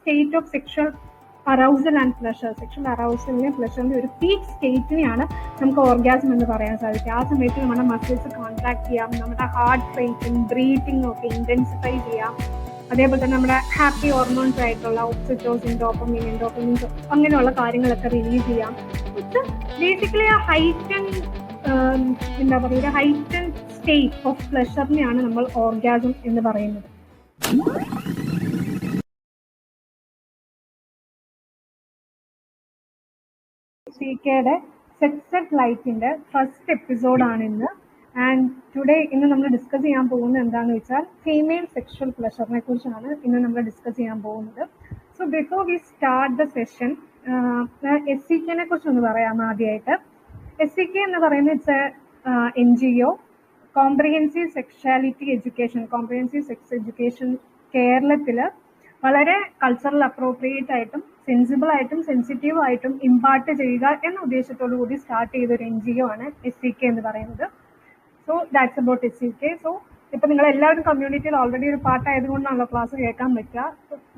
State of sexual arousal and pleasure. Sexual അറൗസലിനെ പ്ലഷറിന്റെ ഒരു പീക്ക് സ്റ്റേറ്റിനെയാണ് നമുക്ക് ഓർഗാസം എന്ന് പറയാൻ സാധിക്കുക. ആ സമയത്ത് നമ്മുടെ മസിൽസ് കോൺട്രാക്ട് ചെയ്യാം, നമ്മുടെ ഹാർട്ട് റേറ്റും ബ്രീത്തിങ് ഒക്കെ ഇന്റൻസിഫൈ ചെയ്യാം. അതേപോലെ തന്നെ നമ്മുടെ ഹാപ്പി ഹോർമോൺസ് ആയിട്ടുള്ള ഓക്സിറ്റോസിൻ, ഡോപ്പമിൻ, എൻഡോർഫിൻസ് അങ്ങനെയുള്ള കാര്യങ്ങളൊക്കെ റിലീസ് ചെയ്യാം. ഇത് ബേസിക്കലി ആ ഹൈറ്റൻ എന്താ പറയുക, ഹൈറ്റൻ സ്റ്റേറ്റ് ഓഫ് പ്ലഷറിനെയാണ് നമ്മൾ ഓർഗാസം എന്ന് പറയുന്നത്. സികെയുടെ സെക്സ് അറ്റ് ലൈറ്റിന്റെ ഫസ്റ്റ് എപ്പിസോഡാണ് ഇന്ന്. ആൻഡ് ടുഡേ ഇന്ന് നമ്മൾ ഡിസ്കസ് ചെയ്യാൻ പോകുന്നത് എന്താണെന്ന് വെച്ചാൽ ഫീമെയിൽ സെക്ഷൽ പ്ലഷറിനെ കുറിച്ചാണ് ഇന്ന് നമ്മൾ ഡിസ്കസ് ചെയ്യാൻ പോകുന്നത്. So before we start the session, SCK കുറിച്ചൊന്ന് പറയാം ആദ്യമായിട്ട്. SCK എന്ന് പറയുന്നത് it's a NGO, comprehensive sexuality education, comprehensive sex education കേരളത്തിൽ വളരെ കൾച്ചറൽ അപ്രോപ്രിയേറ്റ് ആയിട്ടും സെൻസിബിൾ ആയിട്ടും സെൻസിറ്റീവ് ആയിട്ടും ഇമ്പാർട്ട് ചെയ്യുക എന്ന ഉദ്ദേശത്തോടു കൂടി സ്റ്റാർട്ട് ചെയ്ത ഒരു NGO ആണ് SCK എന്ന് പറയുന്നത്. So that's about SCK. So ഇപ്പൊ നിങ്ങൾ എല്ലാവരും കമ്മ്യൂണിറ്റിയിൽ ഓൾറെഡി ഒരു പാർട്ട് ആയതുകൊണ്ടാണല്ലോ ക്ലാസ് കേൾക്കാൻ പറ്റുക.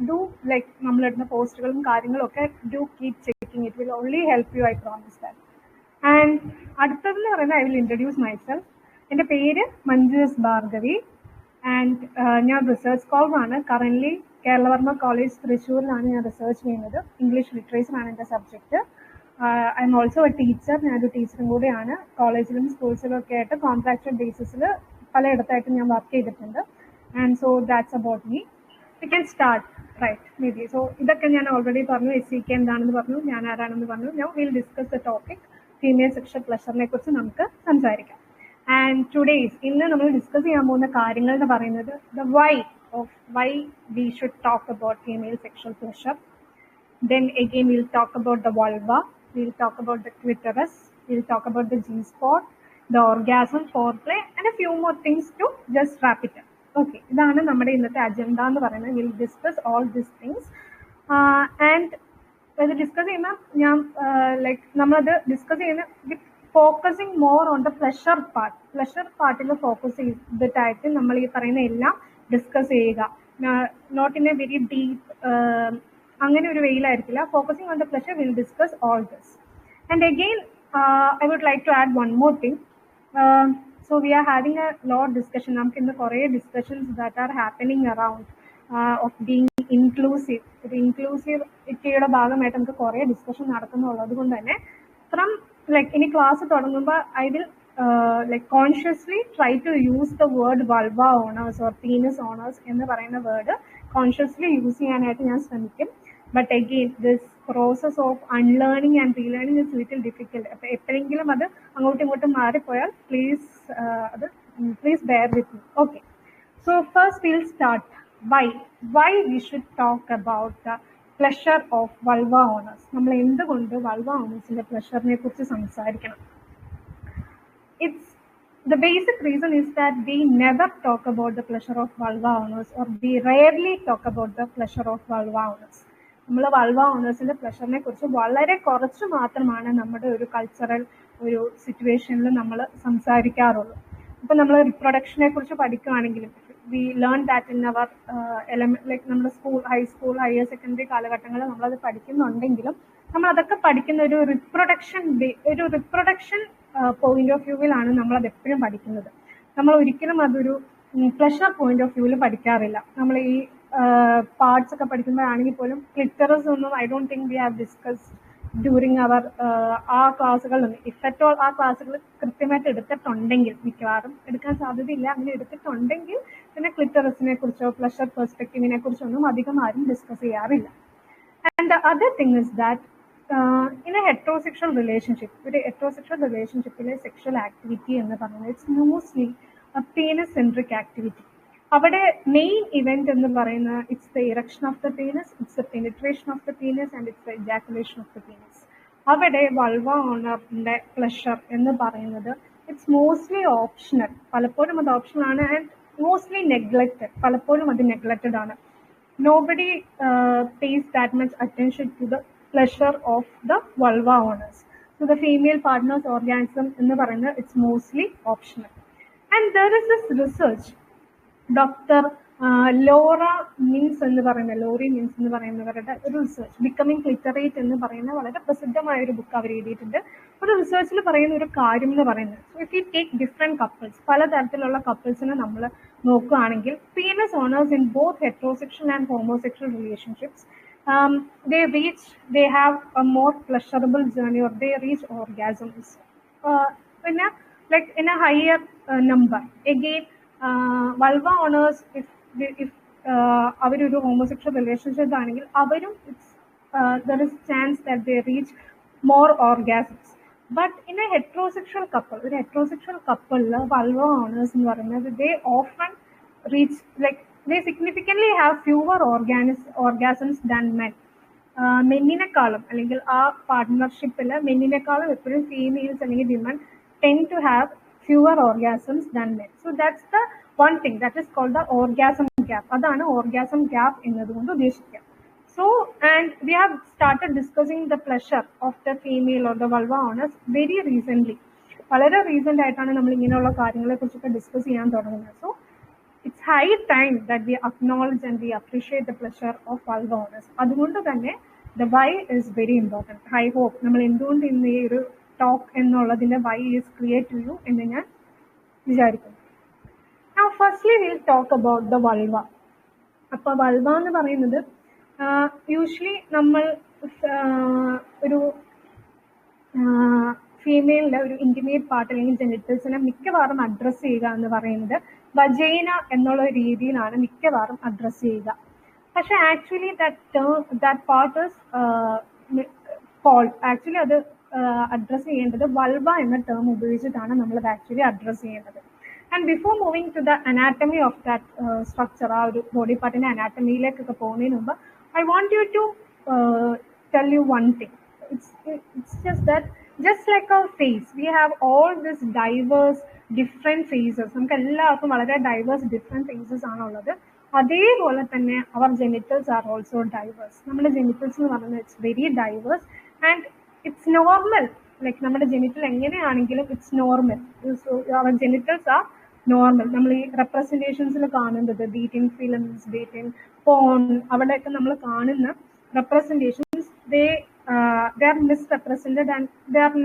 ഡു ലൈക്ക് നമ്മളിടുന്ന പോസ്റ്റുകളും കാര്യങ്ങളും ഒക്കെ do keep checking. It will only help you, I promise that. And അടുത്തതെന്ന് പറയുന്നത് ഐ വിൽ ഇൻട്രൊഡ്യൂസ് മൈസെൽഫ്. എൻ്റെ പേര് മഞ്ജു എസ് ഭാർഗവി ആൻഡ് ഞാൻ റിസർച്ച് സ്കോളറാണ്. കറൻ്റ്ലി കേരളവർമ്മ കോളേജ് തൃശ്ശൂരിലാണ് ഞാൻ റിസർച്ച് ചെയ്യുന്നത്. ഇംഗ്ലീഷ് ലിറ്ററേച്ചറാണ് എൻ്റെ subject. I am also A teacher. ഞാനൊരു ടീച്ചറും കൂടെയാണ്. കോളേജിലും സ്കൂൾസിലും ഒക്കെ ആയിട്ട് കോൺട്രാക്ച്വൽ ബേസിസിൽ പലയിടത്തായിട്ടും ഞാൻ വർക്ക് ചെയ്തിട്ടുണ്ട്. And so that's about me. We can start right maybe. So ഇതൊക്കെ ഞാൻ ഓൾറെഡി പറഞ്ഞു. SCK എന്താണെന്ന് പറഞ്ഞു, ഞാൻ ആരാണെന്ന് പറഞ്ഞു. Now will discuss the topic female sexual പ്ലഷറിനെ കുറിച്ച് നമുക്ക് സംസാരിക്കാം. ആൻഡ് ടുഡേയ്സ് ഇന്ന് നമ്മൾ ഡിസ്കസ് ചെയ്യാൻ പോകുന്ന കാര്യങ്ങൾ എന്ന് പറയുന്നത് the why we should talk about female sexual pleasure. Then again we'll talk about the vulva, we'll talk about the clitoris, we'll talk about the G-spot, the orgasm, foreplay and a few more things to just wrap it up. Okay, ഇതാണ് നമ്മുടെ ഇന്നത്തെ agenda എന്ന് പറയുന്നത്. We'll discuss all these things and ഇത് discuss ചെയ്യുമ്പോൾ ഞാൻ like നമ്മളത് discuss ചെയ്യുന്ന with focusing more on the pleasure part. Pleasure പാർട്ടിൽ ഫോക്കസ് ചെയ്തിട്ടായിട്ട് നമ്മൾ ഈ പറയുന്ന എല്ലാം ഡിസ്കസ് ചെയ്യുക. Not in a very deep അങ്ങനെ ഒരു വെയിലായിരിക്കില്ല. Focusing on the pleasure will discuss all this. And again I would like to add one more thing. So we are having a lot discussion. നമുക്ക് ഇന്ന് കുറേ discussions that are happening around of being inclusive. ഇത് ഇൻക്ലൂസീവിറ്റിയുടെ ഭാഗമായിട്ട് നമുക്ക് കുറേ discussion നടക്കുന്നുള്ളത് കൊണ്ട് തന്നെ from like ഇനി ക്ലാസ് തുടങ്ങുമ്പോൾ I will like consciously try to use the word vulva owners or penis owners എന്ന് പറയുന്ന വേർഡ് കോൺഷ്യസ്ലി യൂസ് ചെയ്യാനായിട്ട് ഞാൻ ശ്രമിക്കും. But again this process of unlearning and relearning is little difficult. അപ്പോൾ എപ്പോഴെങ്കിലും അത് അങ്ങോട്ടും ഇങ്ങോട്ടും മാറിപ്പോയാൽ please bear with me. Okay, so first will start why we should talk about the pleasure of vulva owners. നമ്മൾ എന്തുകൊണ്ട് വൾവ ഓണേഴ്സിന്റെ പ്ലഷറിനെ കുറിച്ച് സംസാരിക്കണം? The basic reason is that we never talk about the pleasure of vulva owners, or we rarely talk about the pleasure of vulva owners. നമ്മൾ vulva ഓണേഴ്സിന്റെ പ്ലഷറിനെ കുറിച്ച് വളരെ കുറച്ച് മാത്രമാണ് നമ്മുടെ ഒരു കൾച്ചറൽ ഒരു സിറ്റുവേഷനിൽ നമ്മൾ സംസാരിക്കാറുള്ളൂ. ഇപ്പം നമ്മൾ റിപ്രൊഡക്ഷനെ കുറിച്ച് പഠിക്കുകയാണെങ്കിലും we learn that in our like നമ്മുടെ സ്കൂൾ, ഹൈസ്കൂൾ, ഹയർ സെക്കൻഡറി കാലഘട്ടങ്ങളിൽ നമ്മളത് പഠിക്കുന്നുണ്ടെങ്കിലും നമ്മളതൊക്കെ പഠിക്കുന്ന ഒരു റിപ്രൊഡക്ഷൻ പോയിന്റ് ഓഫ് വ്യൂവിലാണ് നമ്മളത് എപ്പോഴും പഠിക്കുന്നത്. നമ്മൾ ഒരിക്കലും അതൊരു പ്ലഷർ പോയിന്റ് ഓഫ് വ്യൂവിൽ പഠിക്കാറില്ല. നമ്മൾ ഈ പാർട്സ് ഒക്കെ പഠിക്കുമ്പോഴാണെങ്കിൽ പോലും ക്ലിറ്ററസ് ഒന്നും I don't think we have discussed during our ആ ക്ലാസ്സുകളിലൊന്നും. ഇഫ് അറ്റ് ഓൾ ആ ക്ലാസ്സുകൾ കൃത്യമായിട്ട് എടുത്തിട്ടുണ്ടെങ്കിൽ, മിക്കവാറും എടുക്കാൻ സാധ്യതയില്ല, അങ്ങനെ എടുത്തിട്ടുണ്ടെങ്കിൽ പിന്നെ ക്ലിറ്ററസിനെ കുറിച്ചോ പ്ലഷർ പെർസ്പെക്റ്റീവിനെ കുറിച്ചൊന്നും അധികം ആരും ഡിസ്കസ് ചെയ്യാറില്ല. And the other thing is that in a heterosexual relationship, ഒരു heterosexual relationshipലെ സെക്ഷൽ ആക്ടിവിറ്റി എന്ന് പറയുന്നത് it's mostly penis centric activity. അവിടെ മെയിൻ ഇവന്റ് എന്ന് പറയുന്നത് it's the erection of the penis, it's the penetration of the penis and it's the ejaculation of the penis. അവിടെ vulva ഓണറിന്റെ pleasure എന്ന് പറയുന്നത് it's mostly optional. പലപ്പോഴും അത് optional ആണ് and mostly neglected. പലപ്പോഴും അത് നെഗ്ലക്റ്റഡ് ആണ്. Nobody pays that much attention to the pleasure of the vulva owners. So the female partner's orgasm എന്ന് പറയുന്നത് it's mostly optional. And there is this research, Dr. Laurie Mintz എന്ന് പറയുന്നവരുടെ ഒരു research, becoming ക്ലിറ്ററേറ്റ് എന്ന് പറയുന്ന വളരെ പ്രസിദ്ധമായ ഒരു ബുക്ക് അവർ എഴുതിയിട്ടുണ്ട്. ഒരു റിസർച്ചിൽ പറയുന്ന ഒരു കാര്യം എന്ന് പറയുന്നത്, if you take different couples, പലതരത്തിലുള്ള കപ്പിൾസിനെ നമ്മൾ നോക്കുകയാണെങ്കിൽ, penis owners in both heterosexual and homosexual relationships, they have a more pleasurable journey, or they reach orgasms in a higher number. Again, vulva owners, if അവരൊരു homosexual relationship ആണെങ്കിൽ അവരും there is chance that they reach more orgasms. But in a heterosexual couple, ഒരു heterosexual couple, vulva owners എന്ന് പറയുന്നത്, they often reach, they significantly have fewer orgasms than men. മെന്നിനെക്കാളും അല്ലെങ്കിൽ ആ പാർട്ട്ണർഷിപ്പിൽ മെന്നിനെക്കാളും എപ്പോഴും females അല്ലെങ്കിൽ women tend to have fewer orgasms than men. So that's the one thing that is called the orgasm gap. അതാണ് orgasm gap എന്നതുകൊണ്ട് ഉദ്ദേശിക്കുക. So, and we have started discussing the pleasure of the female or the vulva owners very recently. വളരെ recent ആയിട്ടാണ് നമ്മൾ ഇങ്ങനെയുള്ള കാര്യങ്ങളെ കുറിച്ചൊക്കെ discuss ചെയ്യാൻ തുടങ്ങുന്നത്. So it's high time that we acknowledge and we appreciate the pleasure of vulva owners. അതുകൊണ്ട് തന്നെ the why is very important. I hope നമ്മൾ എന്തുകൊണ്ട് ഇന്ന് ഈ ഒരു ടോക്ക് എന്നുള്ളതിന്റെ why is clear to you എന്ന് ഞാൻ വിചാരിക്കുന്നു. Now firstly we'll talk about the vulva. അപ്പോൾ vulva എന്ന് പറയുന്നത് യൂഷ്വലി നമ്മൾ ഒരു ഫീമെയിലിന്റെ ഒരു ഇന്റിമേറ്റ് പാർട്ട് അല്ലെങ്കിൽ ജെനിറ്റൽസിനെ മിക്കവാറും അഡ്രസ് ചെയ്യുക എന്ന് പറയുന്നത് വജൈന എന്നുള്ള രീതിയിലാണ് മിക്കവാറും അഡ്രസ് ചെയ്യുക. പക്ഷെ actually that part is fault. Actually അത് അഡ്രസ് ചെയ്യേണ്ടത് വൾവ എന്ന ടേം ഉപയോഗിച്ചിട്ടാണ് നമ്മൾ അത് ആക്ച്വലി അഡ്രസ് ചെയ്യേണ്ടത്. And before moving to the anatomy of that structure, ആ ഒരു ബോഡി പാർട്ടിന്റെ അനാറ്റമിയിലേക്കൊക്കെ പോകുന്നതിന് മുമ്പ് I want you to tell you one thing. It's just that just like our face, we have all this diverse different phases. നമുക്ക് എല്ലാവർക്കും വളരെ diverse different phases ആണുള്ളത്. അതേപോലെ തന്നെ our genitals are also diverse. നമ്മുടെ genitals എന്ന് പറയുന്നത് it's very diverse and it's normal. Like നമ്മുടെ genital എങ്ങനെയാണെങ്കിലും it's normal. So our genitals are normal. നമ്മൾ ഈ റെപ്രസെന്റേഷൻസിൽ കാണുന്നത് ബീറ്റിൻ ഫിലംസ്, ബീറ്റിൻ പോൺ, അവിടെയൊക്കെ നമ്മൾ കാണുന്ന representations they are misrepresented and they are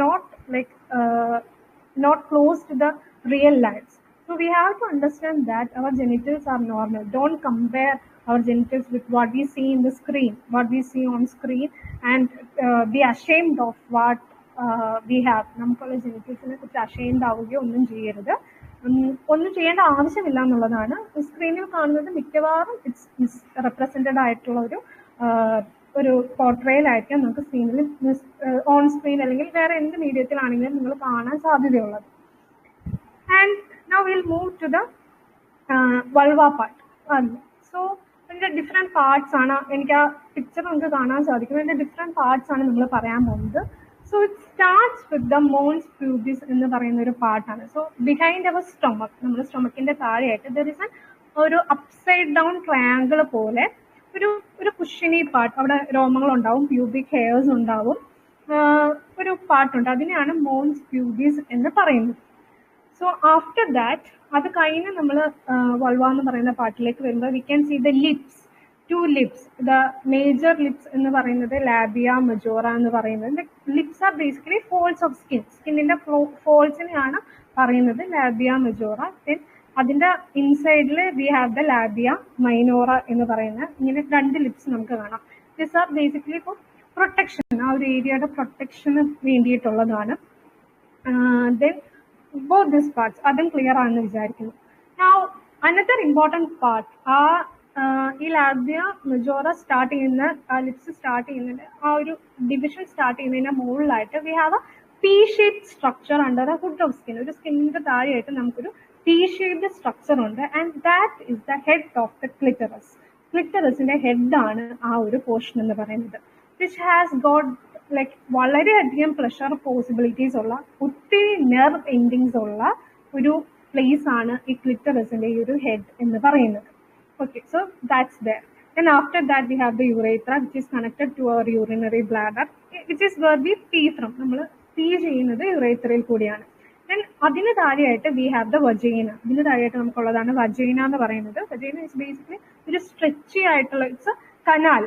not close to the real lives. So we have to understand that our genitals are normal. Don't compare our genitals with what we see in the screen, what we see on screen, and be ashamed of what we have. നമുക്കുള്ള ജെനിറ്റൽസിനെ കുറിച്ച് ashamed ആവുകയോ ഒന്നും ചെയ്യരുത്. ഒന്നും ചെയ്യേണ്ട ആവശ്യമില്ല എന്നുള്ളതാണ്. സ്ക്രീനിൽ കാണുന്നത് മിക്കവാറും ഇറ്റ്സ് മിസ്റെപ്രസെന്റഡ് ആയിട്ടുള്ള ഒരു പോർട്രയൽ ആയിരിക്കാം നമുക്ക് സ്ക്രീനിൽ ഓൺ സ്ക്രീൻ അല്ലെങ്കിൽ വേറെ എന്ത് മീഡിയത്തിലാണെങ്കിലും നിങ്ങൾ കാണാൻ സാധ്യതയുള്ളത്. And now will move to the vulva part. So ഇതിന്റെ ഡിഫറെന്റ് പാർട്സ് ആണ്, എനിക്ക് ആ പിക്ചർ നമുക്ക് കാണാൻ സാധിക്കും. ഇതിന്റെ ഡിഫറെന്റ് പാർട്സ് ആണ് നമ്മൾ പറയാൻ പോകുന്നത്. So it starts with the mons pubis എന്ന് പറയുന്ന ഒരു പാർട്ടാണ്. സോ ബിഹൈൻഡ് അവർ സ്റ്റൊമക്, നമ്മുടെ സ്റ്റൊമക്കിന്റെ താഴെയായിട്ട് ദർ ഇസ് ഒരു അപ്സൈഡ് ഡൗൺ ട്രയാങ്കിൾ പോലെ ഒരു കുഷനി പാർട്ട്, അവിടെ രോമങ്ങൾ ഉണ്ടാവും, പ്യൂബിക് ഹെയർസ് ഉണ്ടാവും, ഒരു പാർട്ടുണ്ട്. അതിനെയാണ് മോൺസ് പ്യൂബിസ് എന്ന് പറയുന്നത്. സോ ആഫ്റ്റർ ദാറ്റ് അത് കഴിഞ്ഞ് നമ്മൾ വൾവ എന്ന് പറയുന്ന പാർട്ടിലേക്ക് വരുമ്പോൾ we can see the lips, two lips. The major lips എന്ന് പറയുന്നത് ലാബിയ മജോറ എന്ന് പറയുന്നത്. Lips are basically folds of skin, സ്കിന്നിന്റെ ഫോൾസിനെയാണ് പറയുന്നത് ലാബിയ മജോറ. ദെൻ അതിന്റെ ഇൻസൈഡിൽ we have the labia minora എന്ന് പറയുന്ന ഇങ്ങനെ രണ്ട് ലിപ്സ് നമുക്ക് കാണാം. This are basically for protection, ആ ഒരു ഏരിയയുടെ പ്രൊട്ടക്ഷന് വേണ്ടിയിട്ടുള്ളതാണ്. ദെൻ ബോത്ത് ദിസ് പാർട്സ്, അതും ക്ലിയർ ആണെന്ന് വിചാരിക്കുന്നു. നൗ അനദർ ഇമ്പോർട്ടൻറ്റ് പാർട്ട്, ഈ ലാബിയ മജോറ സ്റ്റാർട്ട് ചെയ്യുന്ന ലിപ്സ് സ്റ്റാർട്ട് ചെയ്യുന്നതിന്റെ ആ ഒരു ഡിവിഷൻ സ്റ്റാർട്ട് ചെയ്യുന്നതിന്റെ മുകളിലായിട്ട് we have a P shaped structure under a hood of skin. ഒരു സ്കിന്നിന്റെ താഴെയായിട്ട് നമുക്കൊരു പി ഷേപ്ഡ് സ്ട്രക്ചർ ഉണ്ട്. And that is the head of the clitoris. ക്ലിറ്ററസിന്റെ ഹെഡാണ് ആ ഒരു പോർഷൻ എന്ന് പറയുന്നത്. വിച്ച് ഹാസ് ഗോട്ട് വളരെയധികം പ്ലഷർ പോസിബിലിറ്റീസ് ഉള്ള, ഒത്തിരി നെർവ് എൻഡിങ്സ് ഉള്ള ഒരു പ്ലേസ് ആണ് ഈ ക്ലിറ്ററസിന്റെ ഈ ഒരു ഹെഡ് എന്ന് പറയുന്നത്. Okay, so that's there. Then after that we have the urethra, which is connected to our urinary bladder, which is where we pee from. നമ്മൾ പീ ചെയ്യുന്നത് യുറേത്രയിൽ കൂടിയാണ്. ദെൻ അതിന് താഴെയായിട്ട് വി ഹാവ് ദ വജൈന. ഇതിന് താഴെയായിട്ട് നമുക്കുള്ളതാണ് vagina എന്ന് പറയുന്നത്. Vagina is basically ഒരു സ്ട്രെച്ചി ആയിട്ടുള്ള, it's a canal.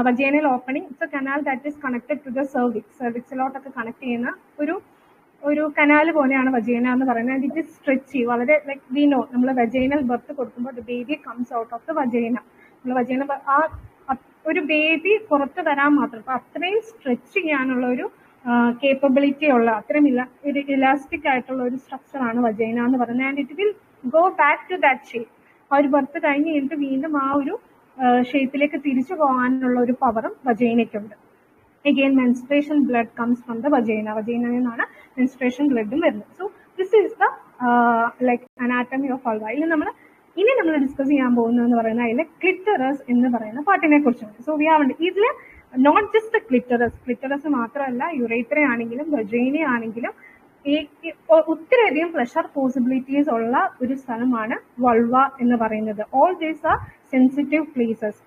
Vaginal opening, it's a canal that is connected to the സെർവിക്സിലോട്ടൊക്കെ കണക്ട് ചെയ്യുന്ന ഒരു കനാൽ പോലെയാണ് വജൈന എന്ന് പറയുന്നത്. ആൻഡ് ഇറ്റ് ഇസ് സ്ട്രെച്ചി, വളരെ ലൈക്ക് വി നോ, നമ്മൾ വജൈനൽ ബർത്ത് കൊടുക്കുമ്പോൾ the baby comes out of the vagina. നമ്മൾ വജൈന ഒരു ബേബി പുറത്ത് വരാൻ മാത്രം, അപ്പൊ അത്രയും സ്ട്രെച്ച് ചെയ്യാനുള്ള ഒരു കേപ്പബിലിറ്റി ഉള്ള, അത്രയും ഒരു ഇലാസ്റ്റിക് ആയിട്ടുള്ള ഒരു സ്ട്രക്ചറാണ് വജൈന എന്ന് പറയുന്നത്. And it will go back to that shape. ആ ഒരു ബർത്ത് കഴിഞ്ഞ് കഴിഞ്ഞിട്ട് വീണ്ടും ആ ഒരു ഷേപ്പിലേക്ക് തിരിച്ചു പോകാനുള്ള ഒരു പവറും വജൈനയ്ക്കുണ്ട്. Again, menstruation blood comes from the vagina. Vagina എന്നാണ് menstruation blood വരുന്നത്. So this is the like anatomy of vulva. ഇനി നമ്മൾ ഡിസ്കസ് ചെയ്യാൻ പോകുന്നതെന്ന് പറയുന്നത് അതിലെ ക്ലിറ്ററസ് എന്ന് പറയുന്ന പാർട്ടിനെ കുറിച്ചാണ്. സോ വി ഹാവ് ഇതിൽ നോട്ട് ജസ്റ്റ് ക്ലിറ്ററസ് മാത്രമല്ല, യുറേത്ര ആണെങ്കിലും വജൈന ആണെങ്കിലും ഒത്തിരിയധികം പ്ലഷർ പോസിബിലിറ്റീസ് ഉള്ള ഒരു സ്ഥലമാണ് വൾവ എന്ന് പറയുന്നത്. All these are sensitive places.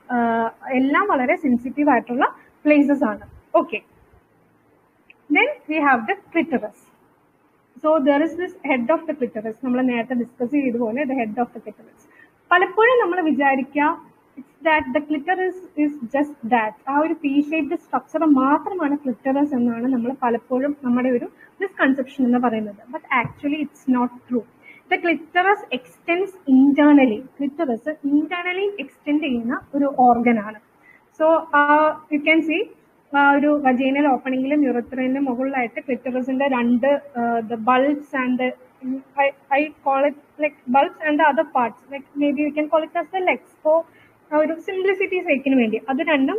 എല്ലാം വളരെ സെൻസിറ്റീവ് ആയിട്ടുള്ള പ്ലേസസ് ആണ്. Okay, then we have the clitoris. So there is this head of the clitoris. നമ്മൾ നേരത്തെ ഡിസ്കസ് ചെയ്തതുപോലെ the head of the clitoris. പലപ്പോഴും നമ്മൾ വിചാരിക്കുക it's that the clitoris is just that, ആ ഒരു പി ഷേപ്ഡ് സ്ട്രക്ചർ മാത്രമാണ് ക്ലിറ്ററിസ് എന്നാണ് നമ്മൾ പലപ്പോഴും നമ്മുടെ ഒരു മിസ്കൺസെപ്ഷൻ എന്ന് പറയുന്നത്. But actually it's not true. The clitoris extends internally. Clitoris internally extend ചെയ്യുന്ന ഒരു ഓർഗൻ ആണ്. സോ യു ക്യാൻ സീ ഒരു വജൈനൽ ഓപ്പണിംഗിലും യുറത്രയിലും മുകളിലായിട്ട് ക്ലിറ്ററസിന്റെ രണ്ട് bulbs and I call it like bulbs and other parts, like may be you can call it as the legs. For ഒരു സിംപ്ലിസിറ്റി സേക്കിന് വേണ്ടി അത് രണ്ടും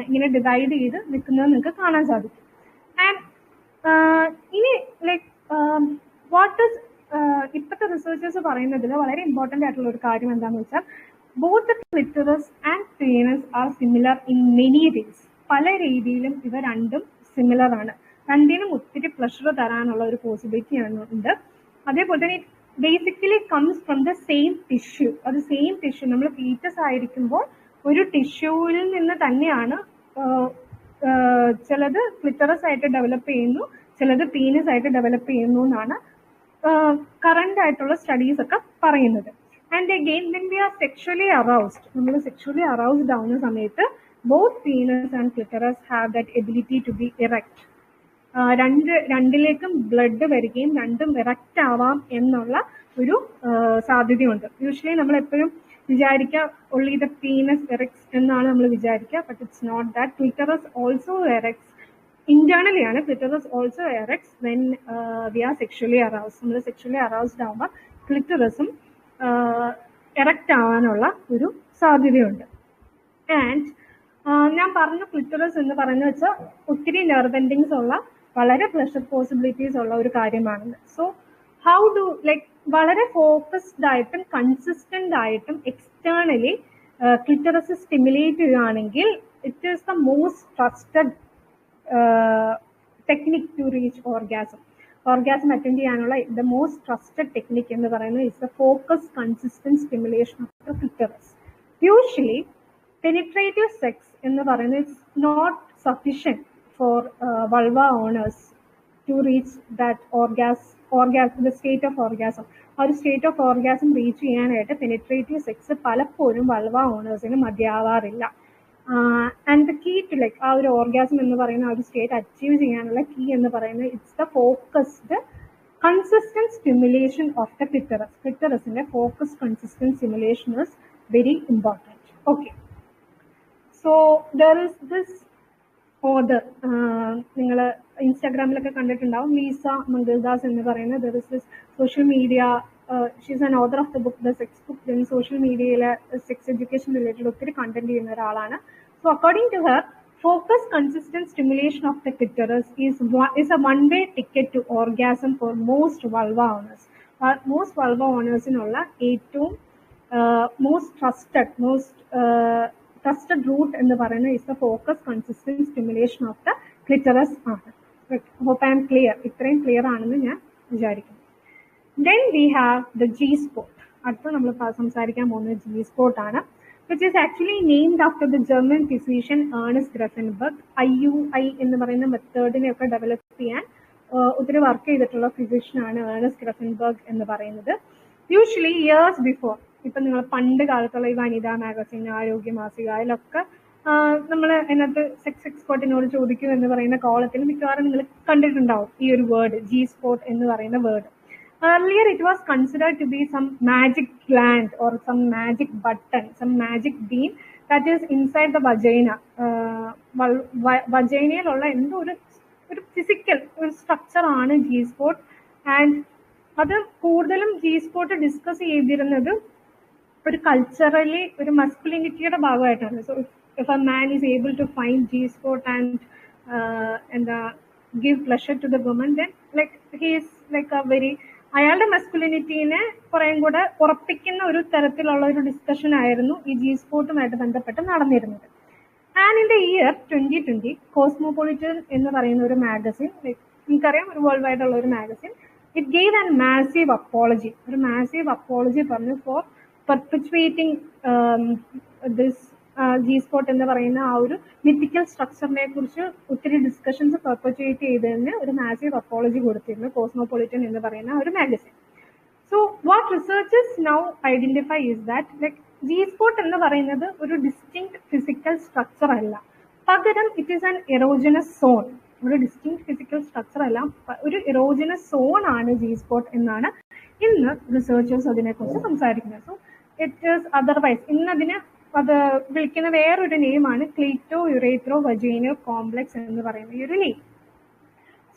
ഇങ്ങനെ ഡിവൈഡ് ചെയ്ത് നിൽക്കുന്നത് നിങ്ങൾക്ക് കാണാൻ സാധിക്കും. ആൻഡ് ഇനി ലൈക്ക് വാട്ട് ഇസ് ഇപ്പോഴത്തെ റിസർച്ചേഴ്സ് പറയുന്നതിൽ വളരെ ഇമ്പോർട്ടൻ്റ് ആയിട്ടുള്ള ഒരു കാര്യം എന്താണെന്ന് വെച്ചാൽ, both the clitoris and penis are similar in many ways. പല രീതിയിലും ഇവ രണ്ടും സിമിലർ ആണ്. രണ്ടിനും ഒത്തിരി പ്ലഷർ തരാനുള്ള ഒരു പോസിബിലിറ്റി ഉണ്ട്. അതേപോലെ തന്നെ basically comes from the same tissue. അത് സെയിം ടിഷ്യൂ, നമ്മൾ ഫീറ്റസ് ആയിരിക്കുമ്പോൾ ഒരു ടിഷ്യൂവിൽ നിന്ന് തന്നെയാണ് ചിലത് ക്ലിറ്ററസ് ആയിട്ട് ഡെവലപ്പ് ചെയ്യുന്നു, ചിലത് പീനസ് ആയിട്ട് ഡെവലപ്പ് ചെയ്യുന്നു എന്നാണ് കറന്റ് ആയിട്ടുള്ള സ്റ്റഡീസ് ഒക്കെ പറയുന്നത്. And again when we are sexually aroused, നമ്മൾ സെക്ഷുവലി അറൗസ്ഡ് ആവുന്ന സമയത്ത് both penis and clitoris have that ability to be erect. രണ്ടിലേക്കും ബ്ലഡ് വരികയും രണ്ടും എറക്റ്റ് ആവാം എന്നുള്ള ഒരു സാധ്യതയുണ്ട്. യൂഷ്വലി നമ്മൾ എപ്പോഴും വിചാരിക്കുക only the penis erects എന്നാണ് നമ്മൾ വിചാരിക്കുക, but it's not that. Clitoris also erects internally ആണ്. Clitoris also erects when we are sexually aroused. നമ്മൾ സെക്ഷുവലി അറൗസ്ഡ് ആവുമ്പോൾ ക്ലിറ്ററസും എറക്റ്റ് ആവാനുള്ള ഒരു സാധ്യതയുണ്ട്. ആൻഡ് ഞാൻ പറഞ്ഞ ക്ലിറ്ററസ് എന്ന് പറയുന്നത് വെച്ചാൽ ഒത്തിരി നെർവ് എൻഡിങ്സ് ഉള്ള, വളരെ പ്ലഷർ പോസിബിലിറ്റീസ് ഉള്ള ഒരു കാര്യമാണ്. സോ ഹൗ ഡു ലൈക്ക് വളരെ ഫോക്കസ്ഡ് ആയിട്ടും കൺസിസ്റ്റന്റ് ആയിട്ടും എക്സ്റ്റേണലി ക്ലിറ്ററസ് സ്റ്റിമുലേറ്റ് ചെയ്യുകയാണെങ്കിൽ it is the most trusted technique to reach orgasm. Orgasm attend ചെയ്യാനുള്ള ദ മോസ്റ്റ് ട്രസ്റ്റഡ് ടെക്നിക് എന്ന് പറയുന്നത് is the focus consistent stimulation of the clitoris. Usually penetrative sex എന്ന് പറയുന്നത് it's not sufficient for vulva owners to reach that the state of orgasm. ആ ഒരു state of orgasm reach ചെയ്യാനായിട്ട് penetrative sex പലപ്പോഴും vulva ഓണേഴ്സിന് മതിയാവാറില്ല. And the key to like ആ ഒരു ഓർഗാസം എന്ന് പറയുന്ന ആ ഒരു സ്റ്റേറ്റ് അച്ചീവ് ചെയ്യാനുള്ള കീ എന്ന് പറയുന്നത് it's the focused consistent stimulation of the clitoris. ക്ലിറ്ററസിന്റെ focus consistent stimulation is very important. Okay, so there is this author, നിങ്ങൾ ഇൻസ്റ്റാഗ്രാമിലൊക്കെ കണ്ടിട്ടുണ്ടാവും, ലീസ മംഗൾദാസ് എന്ന് പറയുന്ന. There is this social media, she's an author of the book the sex book. Then social മീഡിയയിലെ sex education related ഒത്തിരി content ചെയ്യുന്ന ഒരാളാണ്. So according to her, focus consistent stimulation of the clitoris is a one-way ticket to orgasm for most vulva owners. Most vulva owners ഇനുള്ള ഏറ്റവും most trusted route എന്ന് പറയുന്നത് is the focus consistent stimulation of the clitoris ആണ്. Hope I am clear. ഇത്രയും clear ആണെന്ന് ഞാൻ വിചാരിക്കുന്നു. Then we have the G-spot. അടുത്ത നമ്മൾ സംസാരിക്കാൻ പോകുന്നത് G-spot ആണ്, which is actually named after the German physician Ernst Grafenberg. IUI എന്ന് പറയുന്ന മെത്തേഡിനെയൊക്കെ ഡെവലപ്പ് ചെയ്യാൻ ഒത്തിരി വർക്ക് ചെയ്തിട്ടുള്ള ഫിസിഷ്യനാണ് ഏർണസ്റ്റ് ഗ്രഫൻബർഗ് എന്ന് പറയുന്നത്. യൂഷ്വലി ഇയേഴ്സ് ബിഫോർ, ഇപ്പൊ നിങ്ങൾ പണ്ട് കാലത്തുള്ള ഈ വനിതാ മാഗസിൻ, ആരോഗ്യ മാസിക, അതിലൊക്കെ നമ്മൾ അതിനകത്ത് സെക്സ് എക്സ്പേർട്ടിനോട് ചോദിക്കും എന്ന് പറയുന്ന കോളത്തിൽ മിക്കവാറും നിങ്ങൾ കണ്ടിട്ടുണ്ടാവും ഈ ഒരു വേർഡ്, ജി സ്പോട്ട് എന്ന് പറയുന്ന word. Earlier it was considered to be some magic gland or some magic button, some magic bean that is inside the vagina. വജൈനയിലുള്ള എന്തോ ഒരു ഫിസിക്കൽ ഒരു സ്ട്രക്ചർ ആണ് ജി സ്പോട്ട്. ആൻഡ് അത് കൂടുതലും ജി സ്പോട്ട് ഡിസ്കസ് ചെയ്തിരുന്നത് ഒരു കൾച്ചറലി ഒരു മസ്കുലിനിറ്റിയുടെ ഭാഗമായിട്ടാണ്. So if a man is able to find G spot and എന്താ give pleasure to the woman, then like he is like a very, അയാളുടെ മസ്കുലിനിറ്റീനെ കുറേം കൂടെ ഉറപ്പിക്കുന്ന ഒരു തരത്തിലുള്ള ഒരു ഡിസ്കഷൻ ആയിരുന്നു ഈ ജി സ്പോട്ടുമായിട്ട് ബന്ധപ്പെട്ട് നടന്നിരുന്നത്. And in the year 2020 cosmopolitan എന്ന് പറയുന്ന ഒരു മാഗസിൻ, എനിക്കറിയാം ഒരു വേൾഡ് വൈഡ് ഉള്ള ഒരു magazine, it gave an massive apology, ഒരു മാസീവ് അപ്പോളജി പറഞ്ഞു ഫോർ പെർപെച്വേറ്റിംഗ് ദിസ് ജി സ്പോട്ട് എന്ന് പറയുന്ന ആ ഒരു മിത്തിക്കൽ സ്ട്രക്ചറിനെ കുറിച്ച് ഒത്തിരി ഡിസ്കഷൻസ് പെർപെച്വേറ്റ് ചെയ്തതിന് ഒരു മാസീവ് അപ്പോളജി കൊടുത്തിരുന്നു കോസ്മോപൊളിറ്റൻ എന്ന് പറയുന്ന ഒരു magazine. So what researchers now identify is that like G spot എന്ന് പറയുന്നത് ഒരു ഡിസ്റ്റിങ്ക്ട് ഫിസിക്കൽ സ്ട്രക്ചർ അല്ല, പകരം ഇറ്റ് ഈസ് ആൻ എറോജനസ് സോൺ. ഒരു ഡിസ്റ്റിങ്ക്ട് ഫിസിക്കൽ സ്ട്രക്ചർ അല്ല, ഒരു എറോജനസ് സോൺ ആണ് ജി സ്പോട്ട് എന്നാണ് ഇന്ന് റിസർച്ചേഴ്സ് അതിനെക്കുറിച്ച് സംസാരിക്കുന്നത്. സോ ഇറ്റ് ഈസ് അതർവൈസ് ഇന്നതിന് അത് വിളിക്കുന്ന വേറൊരു നെയിമാണ് ക്ലീറ്റോ യുറേത്രോ വജൈനൽ കോംപ്ലക്സ് എന്ന് പറയുന്ന ഈ ഒരു നെയിം.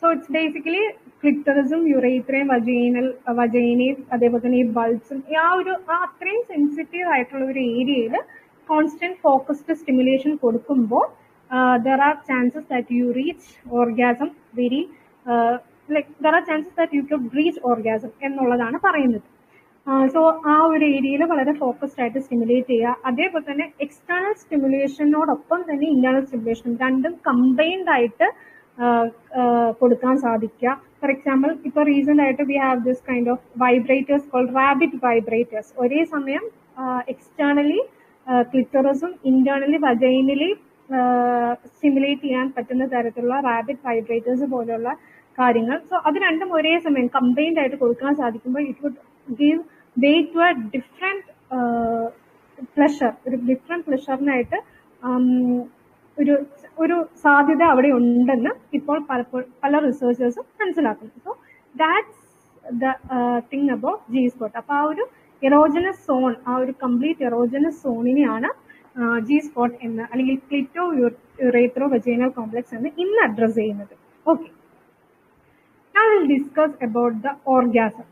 സോ ഇറ്റ്സ് ബേസിക്കലി ക്ലിറ്ററിസും യുറേത്രയും വജൈനയും അതേപോലെ തന്നെ ഈ ബൾബ്സും ആ അത്രയും സെൻസിറ്റീവ് ആയിട്ടുള്ള ഒരു ഏരിയയിൽ കോൺസ്റ്റന്റ് ഫോക്കസ്ഡ് സ്റ്റിമുലേഷൻ കൊടുക്കുമ്പോൾ there are chances that you reach orgasm very there are chances that you could reach orgasm എന്നുള്ളതാണ് പറയുന്നത്. സോ ആ ഒരു ഏരിയയിൽ വളരെ ഫോക്കസ്ഡ് ആയിട്ട് സ്റ്റിമുലേറ്റ് ചെയ്യുക. അതേപോലെ തന്നെ എക്സ്റ്റേണൽ സ്റ്റിമുലേഷനോടൊപ്പം തന്നെ ഇന്റേണൽ സ്റ്റിമുലേഷൻ രണ്ടും കമ്പൈൻഡ് ആയിട്ട് കൊടുക്കാൻ സാധിക്കുക. ഫോർ എക്സാമ്പിൾ ഇപ്പൊ റീസെന്റ് ആയിട്ട് we have this kind of vibrators called rabbit vibrators. ഒരേ സമയം എക്സ്റ്റേണലി ക്ലിറ്ററസും ഇന്റേണലി വജൈനലി സ്റ്റിമുലേറ്റ് ചെയ്യാൻ പറ്റുന്ന തരത്തിലുള്ള റാബിറ്റ് വൈബ്രേറ്റേഴ്സ് പോലുള്ള കാര്യങ്ങൾ. സോ അത് രണ്ടും ഒരേ സമയം കമ്പൈൻഡ് ആയിട്ട് കൊടുക്കാൻ സാധിക്കുമ്പോൾ it would give way to a different pleasure, ഒരു ഡിഫറെന്റ് പ്ലഷറിനായിട്ട് ഒരു സാധ്യത അവിടെ ഉണ്ടെന്ന് ഇപ്പോൾ പല റിസർച്ചേഴ്സും മനസ്സിലാക്കുന്നു. So that's the thing about G spot. അപ്പൊ ആ ഒരു എറോജനസ് സോൺ, ആ ഒരു കംപ്ലീറ്റ് എറോജനസ് സോണിനെയാണ് ജി സ്പോട്ട് എന്ന് അല്ലെങ്കിൽ ക്ലിറ്റോ യുറേത്രോ വജൈനൽ കോംപ്ലക്സ് എന്ന് ഇന്ന് അഡ്രസ് ചെയ്യുന്നത്. Okay, now we'll discuss about the orgasm.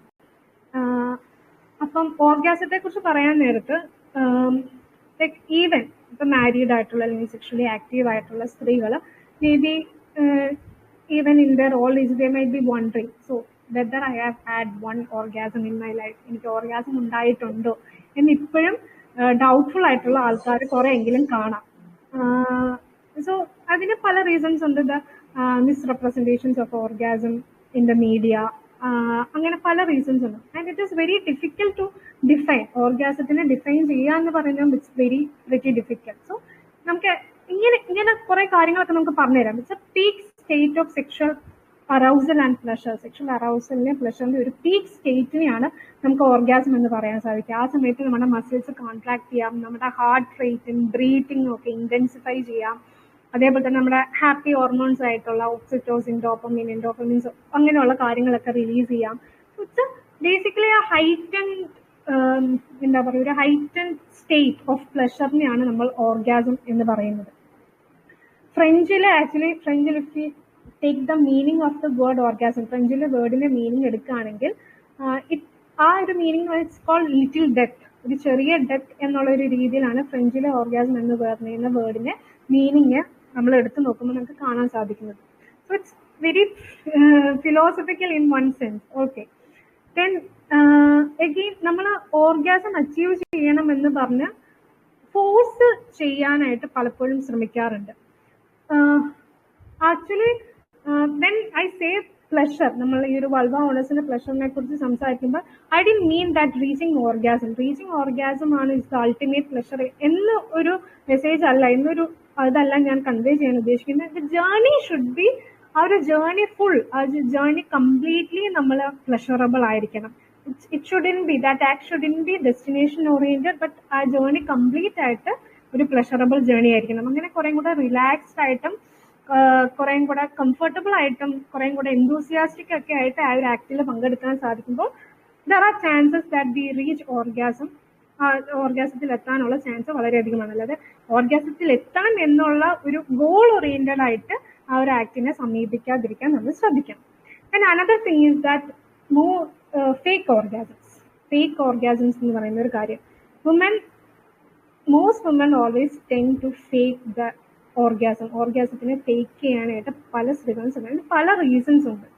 അപ്പം ഓർഗാസത്തെ കുറിച്ച് പറയാൻ നേരത്ത് ലൈക്ക് ഈവൻ ഇപ്പൊ മാരീഡ് ആയിട്ടുള്ള അല്ലെങ്കിൽ സെക്ഷലി ആക്റ്റീവ് ആയിട്ടുള്ള സ്ത്രീകൾ may be even in there old age they my B wondering, so whether I have had one orgasm in my life, എനിക്ക് ഓർഗാസം ഉണ്ടായിട്ടുണ്ടോ എന്ന് ഇപ്പോഴും ഡൗട്ട്ഫുൾ ആയിട്ടുള്ള ആൾക്കാർ കുറെ എങ്കിലും കാണാം. സോ അതിന് പല റീസൺസ് ഉണ്ട്. The misrepresentations of orgasm in the media, അങ്ങനെ പല റീസൺസ് ഉണ്ട്. And it is very difficult to define. ഓർഗാസത്തിനെ ഡിഫൈൻ ചെയ്യുക എന്ന് പറയുന്നത് ഇറ്റ്സ് വെരി ഡിഫിക്കൽട്ട്. സോ നമുക്ക് ഇങ്ങനെ കുറെ കാര്യങ്ങളൊക്കെ നമുക്ക് പറഞ്ഞുതരാം. It's a peak state of sexual arousal and pleasure. Sexual അറൗസലിനെ പ്ലഷറിന്റെ ഒരു പീക്ക് സ്റ്റേറ്റിനെയാണ് നമുക്ക് ഓർഗാസം എന്ന് പറയാൻ സാധിക്കുക. ആ സമയത്ത് നമ്മുടെ മസിൽസ് കോൺട്രാക്ട് ചെയ്യാം, നമ്മുടെ ഹാർട്ട് റേറ്റും ബ്രീത്തിങ്ങും ഒക്കെ ഇന്റൻസിഫൈ ചെയ്യാം. അതേപോലെ തന്നെ നമ്മുടെ ഹാപ്പി ഹോർമോൺസ് ആയിട്ടുള്ള ഓക്സിറ്റോസിൻ, ഡോപ്പമിൻ, എൻഡോർഫിൻസ് അങ്ങനെയുള്ള കാര്യങ്ങളൊക്കെ റിലീസ് ചെയ്യാം. ഇറ്റ്സ് ബേസിക്കലി ആ ഹൈറ്റൻഡ് എന്താ പറയുക, ഒരു ഹൈറ്റൻഡ് സ്റ്റേറ്റ് ഓഫ് പ്ലഷറിനെയാണ് നമ്മൾ ഓർഗാസം എന്ന് പറയുന്നത്. ഫ്രഞ്ചിൽ if you take the meaning of the word orgasm, ഫ്രഞ്ചിലെ വേർഡിന്റെ മീനിങ് എടുക്കുകയാണെങ്കിൽ ആ ഒരു meaning it's called little death, ഒരു ചെറിയ ഡെത്ത് എന്നുള്ള ഒരു രീതിയിലാണ് ഫ്രഞ്ചിലെ ഓർഗാസം എന്ന് പറയുന്ന വേർഡിന്റെ മീനിങ് നമ്മൾ എടുത്തു നോക്കുമ്പോൾ നമുക്ക് കാണാൻ സാധിക്കുന്നത്. So it's very philosophical in one sense. Okay, then again നമ്മൾ ഓർഗാസം അച്ചീവ് ചെയ്യണം എന്ന് പറഞ്ഞ് ഫോഴ്സ് ചെയ്യാനായിട്ട് പലപ്പോഴും ശ്രമിക്കാറുണ്ട്. Actually when I say pleasure, നമ്മൾ ഈ ഒരു വൾവ ഓണസിന്റെ പ്ലഷറിനെ കുറിച്ച് സംസാരിക്കുമ്പോൾ I didn't mean that reaching orgasm ആണ് ഇസ് ദ അൾട്ടിമേറ്റ് പ്ലഷർ എന്ന് ഒരു മെസ്സേജ് അല്ല, അതല്ല ഞാൻ കൺവേ ചെയ്യാൻ ഉദ്ദേശിക്കുന്നത്. ദ ജേർണി ഷുഡ് ബി ആ ഒരു ജേർണി ഫുൾ, ആ ജേർണി കംപ്ലീറ്റ്ലി നമ്മൾ പ്ലഷറബിൾ ആയിരിക്കണം. It shouldn't B that act shouldn't B destination oriented, but ആ ജേർണി കംപ്ലീറ്റ് ആയിട്ട് ഒരു പ്ലഷറബിൾ ജേർണി ആയിരിക്കണം. അങ്ങനെ കുറെ കൂടെ റിലാക്സ്ഡ് ആയിട്ടും കുറെ കൂടെ കംഫർട്ടബിൾ ആയിട്ടും കുറെ കൂടെ എന്തൂസിയാസ്റ്റിക് ഒക്കെ ആയിട്ട് ആ ഒരു ആക്ടിൽ പങ്കെടുക്കാൻ സാധിക്കുമ്പോൾ there are chances that we reach orgasm. ഓർഗാസത്തിൽ എത്താനുള്ള ചാൻസ് വളരെയധികമാണ്. അല്ലാതെ ഓർഗാസത്തിൽ എത്താൻ എന്നുള്ള ഒരു ഗോൾ ഓറിയന്റഡ് ആയിട്ട് ആ ഒരു ആക്ടിനെ സമീപിക്കാതിരിക്കാൻ നമ്മൾ ശ്രദ്ധിക്കണം. And another thing is that fake orgasms. Fake orgasms എന്ന് പറയുന്ന ഒരു കാര്യം, most woman always tend to fake the orgasm. ഓർഗാസത്തിനെ ഫേക്ക് ചെയ്യാനായിട്ട് പല സ്ത്രീകളും ശ്രമിക്കും. പല റീസൺസ് ഉണ്ട്.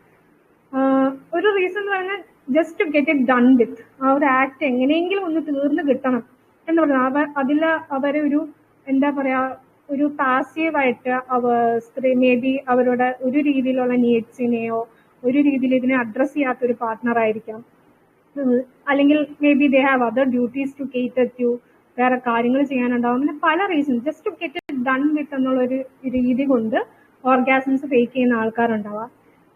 ഒരു റീസൺ എന്ന് പറഞ്ഞാൽ just to get it done with, ആ ഒരു ആക്ട് എങ്ങനെയെങ്കിലും ഒന്ന് തീർന്ന് കിട്ടണം എന്ന് പറഞ്ഞാൽ അതിൽ അവരെ ഒരു എന്താ പറയാ ഒരു പാസീവായിട്ട് സ്ത്രീ മേ ബി അവരുടെ ഒരു രീതിയിലുള്ള നീഡ്സിനെയോ ഒരു രീതിയിൽ ഇതിനെ അഡ്രസ് ചെയ്യാത്ത ഒരു പാർട്ട്ണർ ആയിരിക്കാം, അല്ലെങ്കിൽ maybe they have other duties to cater to, വേറെ കാര്യങ്ങൾ ചെയ്യാനുണ്ടാവും. അങ്ങനെ പല reason just to get it done with എന്നുള്ളൊരു രീതി കൊണ്ട് ഓർഗാസംസ് ഫേക്ക് ചെയ്യുന്ന ആൾക്കാരുണ്ടാവാം.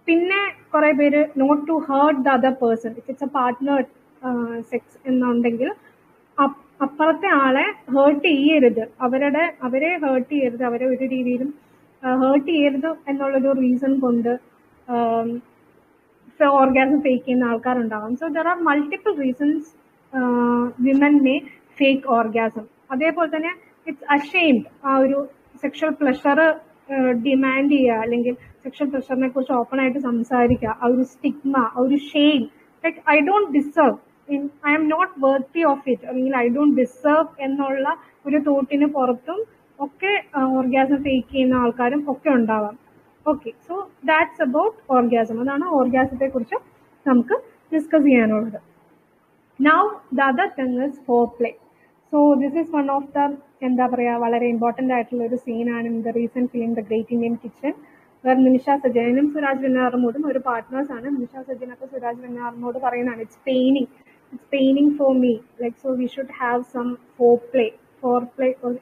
പിന്നെ കുറെ പേര് not to hurt the other person, if it's a partner sex എന്നുണ്ടെങ്കിൽ അപ്പുറത്തെ ആളെ ഹേർട്ട് ചെയ്യരുത്, അവരെ ഹേർട്ട് ചെയ്യരുത്, അവരെ ഒരു രീതിയിലും ഹേർട്ട് ചെയ്യരുത് എന്നുള്ളൊരു റീസൺ കൊണ്ട് ഓർഗാസം ഫേക്ക് ചെയ്യുന്ന ആൾക്കാരുണ്ടാവാം. So there are multiple reasons women may fake orgasm. അതേപോലെ തന്നെ ഇറ്റ്സ് അഷെയിംഡ്, ആ ഒരു സെക്ഷൽ പ്ലഷർ ഡിമാൻഡ് ചെയ്യുക അല്ലെങ്കിൽ സെക്ഷൽ പ്ലഷറിനെ കുറിച്ച് ഓപ്പൺ ആയിട്ട് സംസാരിക്കുക, ആ ഒരു സ്റ്റിഗ്മ, ആ ഒരു shame, like I don't deserve, I am not worthy of it, അല്ലെങ്കിൽ ഐ ഡോണ്ട് ഡിസേർവ് എന്നുള്ള ഒരു തോട്ടിന് പുറത്തും ഒക്കെ ഓർഗാസം ഫേക്ക് ചെയ്യുന്ന ആൾക്കാരും ഒക്കെ ഉണ്ടാവാം. Okay, so that's about orgasm. അതാണ് ഓർഗാസത്തെ കുറിച്ച് നമുക്ക് ഡിസ്കസ് ചെയ്യാനുള്ളത്. Now the other thing is foreplay. So this is one of the എന്താ പറയാ വളരെ ഇമ്പോർട്ടന്റ് ആയിട്ടുള്ള ഒരു സീനാണ് in the recent film the great Indian kitchen, where Nimisha Sajayan Suraj വെഞ്ഞാറമൂടും ഒരു പാർട്ട്നേഴ്സ് ആണ്. നിമിഷ സജയനൊക്കെ സുരാജ് വെഞ്ഞാറമൂട് പറയുന്നതാണ്, it's paining for me, like so we should have some foreplay,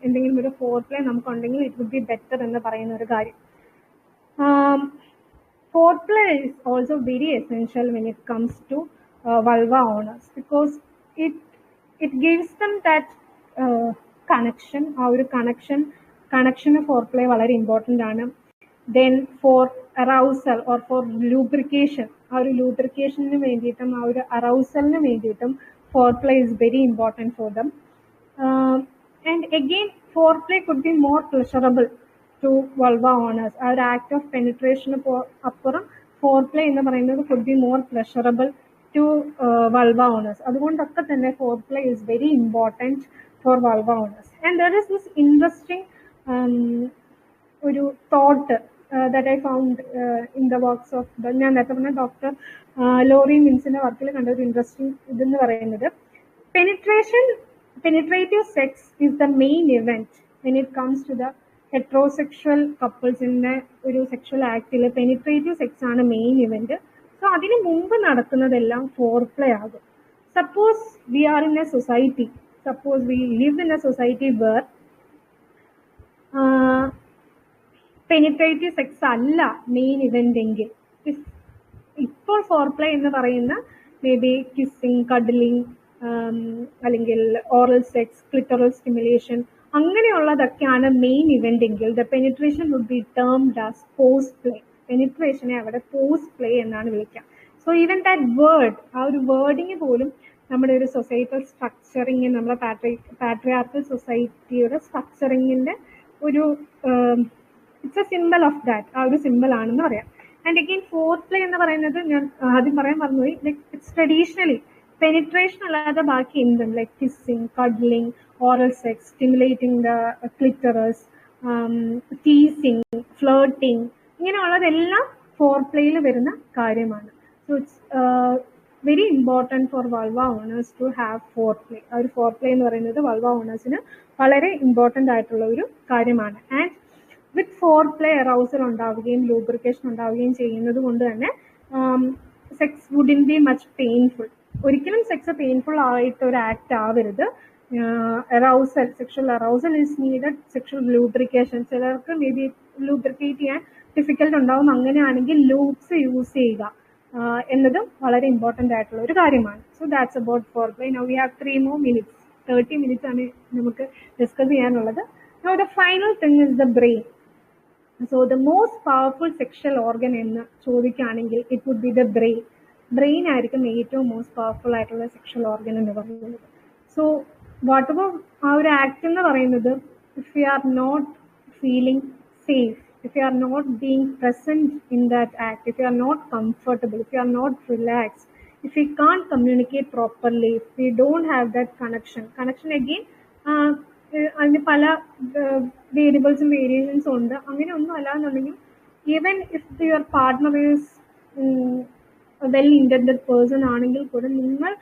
എന്തെങ്കിലും ഒരു foreplay നമുക്കുണ്ടെങ്കിൽ it would B better എന്ന് പറയുന്ന ഒരു കാര്യം. Foreplay is also very essential when it comes to vulva owners, because it gives them that connection. ആ ഒരു കണക്ഷന് foreplay വളരെ important ആണ്. Then for arousal or for lubrication, ആ ഒരു ലൂബ്രിക്കേഷന് വേണ്ടിയിട്ടും ആ ഒരു അറൗസലിന് വേണ്ടിയിട്ടും foreplay is very important for them. And again, foreplay could be more pleasurable to vulva owners. ആ ഒരു ആക്ട് ഓഫ് പെനിട്രേഷന് അപ്പുറം ഫോർപ്ലേ എന്ന് പറയുന്നത് could be more pleasurable to vulva owners. അതുകൊണ്ടൊക്കെ തന്നെ foreplay is very important for vulva owners. And there is this interesting ഒരു thought that I found in the works of ഞാൻ നേരത്തെ പറഞ്ഞ ഡോക്ടർ ലോറി മിൻസിന്റെ വർക്കിൽ കണ്ട ഒരു ഇൻട്രസ്റ്റിംഗ് ഇതെന്ന് പറയുന്നത്, penetrative sex is the main event when it comes to the heterosexual couples-ന്റെ ഒരു സെക്ഷൽ ആക്ടിൽ പെനിട്രേറ്റീവ് സെക്സ് ആണ് മെയിൻ ഇവന്റ്. സോ അതിന് മുമ്പ് നടക്കുന്നതെല്ലാം ഫോർപ്ലേ ആകും. Suppose we are in a society, suppose we live in a society where penetrative sex അല്ല main event എങ്കിൽ, ഇപ്പോൾ ഫോർപ്ലേ എന്ന് പറയുന്ന മേ ബി കിസ്സിങ്, കഡ്ലിങ്, അല്ലെങ്കിൽ ഓറൽ സെക്സ്, ക്ലിറ്ററൽ സ്റ്റിമുലേഷൻ, അങ്ങനെയുള്ളതൊക്കെയാണ് മെയിൻ ഇവന്റ് എങ്കിൽ the penetration would be termed as post play. പെനിട്രേഷനെ അവിടെ പോസ്റ്റ് പ്ലേ എന്നാണ് വിളിക്കുക. സോ ഈവൻ ദാറ്റ് വേർഡ്, ആ ഒരു വേർഡിങ് പോലും നമ്മുടെ ഒരു സൊസൈറ്റൽ സ്ട്രക്ചറിങ്, നമ്മുടെ പാട്രിയാർക്കൽ സൊസൈറ്റിയുടെ സ്ട്രക്ചറിങ്ങിന്റെ ഒരു it's A simple of that, ആ ഒരു സിമ്പിൾ ആണെന്ന് പറയാം. ആൻഡ് അഗെയിൻ ഫോർപ്ലേ എന്ന് പറയുന്നത് ഞാൻ ആദ്യം പറയാൻ മറന്നുപോയി, ലൈക്ക് ഇറ്റ്സ് ട്രഡീഷണലി പെനിട്രേഷൻ അല്ലാതെ ബാക്കി എന്തും, like kissing, cuddling, oral sex, stimulating the clitoris, teasing, flirting, ഇങ്ങനെയുള്ളതെല്ലാം ഫോർപ്ലേയിൽ വരുന്ന കാര്യമാണ്. So it's very important for vulva owners to have foreplay. ആ ഒരു ഫോർപ്ലേ എന്ന് പറയുന്നത് വൾവ ഓണേഴ്സിന് വളരെ ഇമ്പോർട്ടൻ്റ് ആയിട്ടുള്ള ഒരു കാര്യമാണ്. ആൻഡ് വിത്ത് ഫോർപ്ലേ അറൗസൽ ഉണ്ടാവുകയും ലൂബ്രിക്കേഷൻ ഉണ്ടാവുകയും ചെയ്യുന്നത് കൊണ്ട് തന്നെ sex wouldn't be much painful. ഒരിക്കലും സെക്സ് പെയിൻഫുൾ ആയിട്ട് ഒരു ആക്ട് ആവരുത്. Arousal, sexual arousal is needed, sexual lubrication, ചിലർക്ക് മേ ബി ലൂബ്രിക്കേറ്റ് ചെയ്യാൻ ഡിഫിക്കൽട്ട് ഉണ്ടാവും. അങ്ങനെയാണെങ്കിൽ ലൂപ്സ് യൂസ് ചെയ്യുക എന്നതും വളരെ ഇമ്പോർട്ടൻ്റ് ആയിട്ടുള്ള ഒരു കാര്യമാണ്. So that's about foreplay. Now we have 3 more minutes. 30 minutes ആണ് നമുക്ക് ഡിസ്കസ് ചെയ്യാനുള്ളത്. Now the final thing is the brain. So the most powerful sexual organ എന്ന് ചോദിക്കുകയാണെങ്കിൽ it would be the brain. Brain ആയിരിക്കും ഏറ്റവും most powerful ആയിട്ടുള്ള sexual organ എന്ന് പറയുന്നത്. സോ വാട്ട് എവർ ആ ഒരു ആക്ട് എന്ന് പറയുന്നത്, if you are not feeling safe, if you are not being present in that act, if you are not comfortable, if you are not relaxed, if you can't communicate properly, if you don't have that connection again അതിന് പല വേരിയബിൾസും വേരിയേഷൻസും ഉണ്ട്. അങ്ങനെ ഒന്നും അല്ല എന്നുണ്ടെങ്കിൽ even if your partner is well intended person ആണെങ്കിൽ കൂടെ നിങ്ങൾ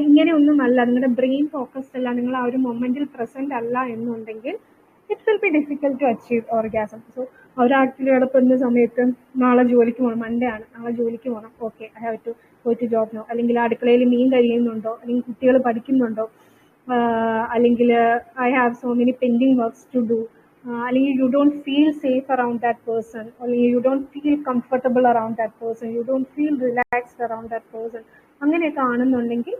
ഇങ്ങനെയൊന്നും അല്ല, നിങ്ങളുടെ ബ്രെയിൻ ഫോക്കസ്ഡ് അല്ല, നിങ്ങൾ ആ ഒരു മൊമെന്റിൽ പ്രസന്റ് അല്ല എന്നുണ്ടെങ്കിൽ it will be difficult to achieve orgasm. So ഒരാക്ച്വലി കിടക്കുന്ന സമയത്ത് നാളെ ജോലിക്ക് പോകണം, മൺഡേ ആണ്, നാളെ ജോലിക്ക് പോകണം, okay I have to go to job no, അല്ലെങ്കിൽ അടുക്കളയിൽ മീൻ കഴിയുന്നുണ്ടോ, അല്ലെങ്കിൽ കുട്ടികൾ പഠിക്കുന്നുണ്ടോ, അല്ലെങ്കിൽ I have so many pending works to do, അല്ലെങ്കിൽ you don't feel safe around that person, അല്ലെങ്കിൽ you don't feel comfortable around that person, you don't feel relaxed around that person, അങ്ങനെയൊക്കെ ആണെന്നുണ്ടെങ്കിൽ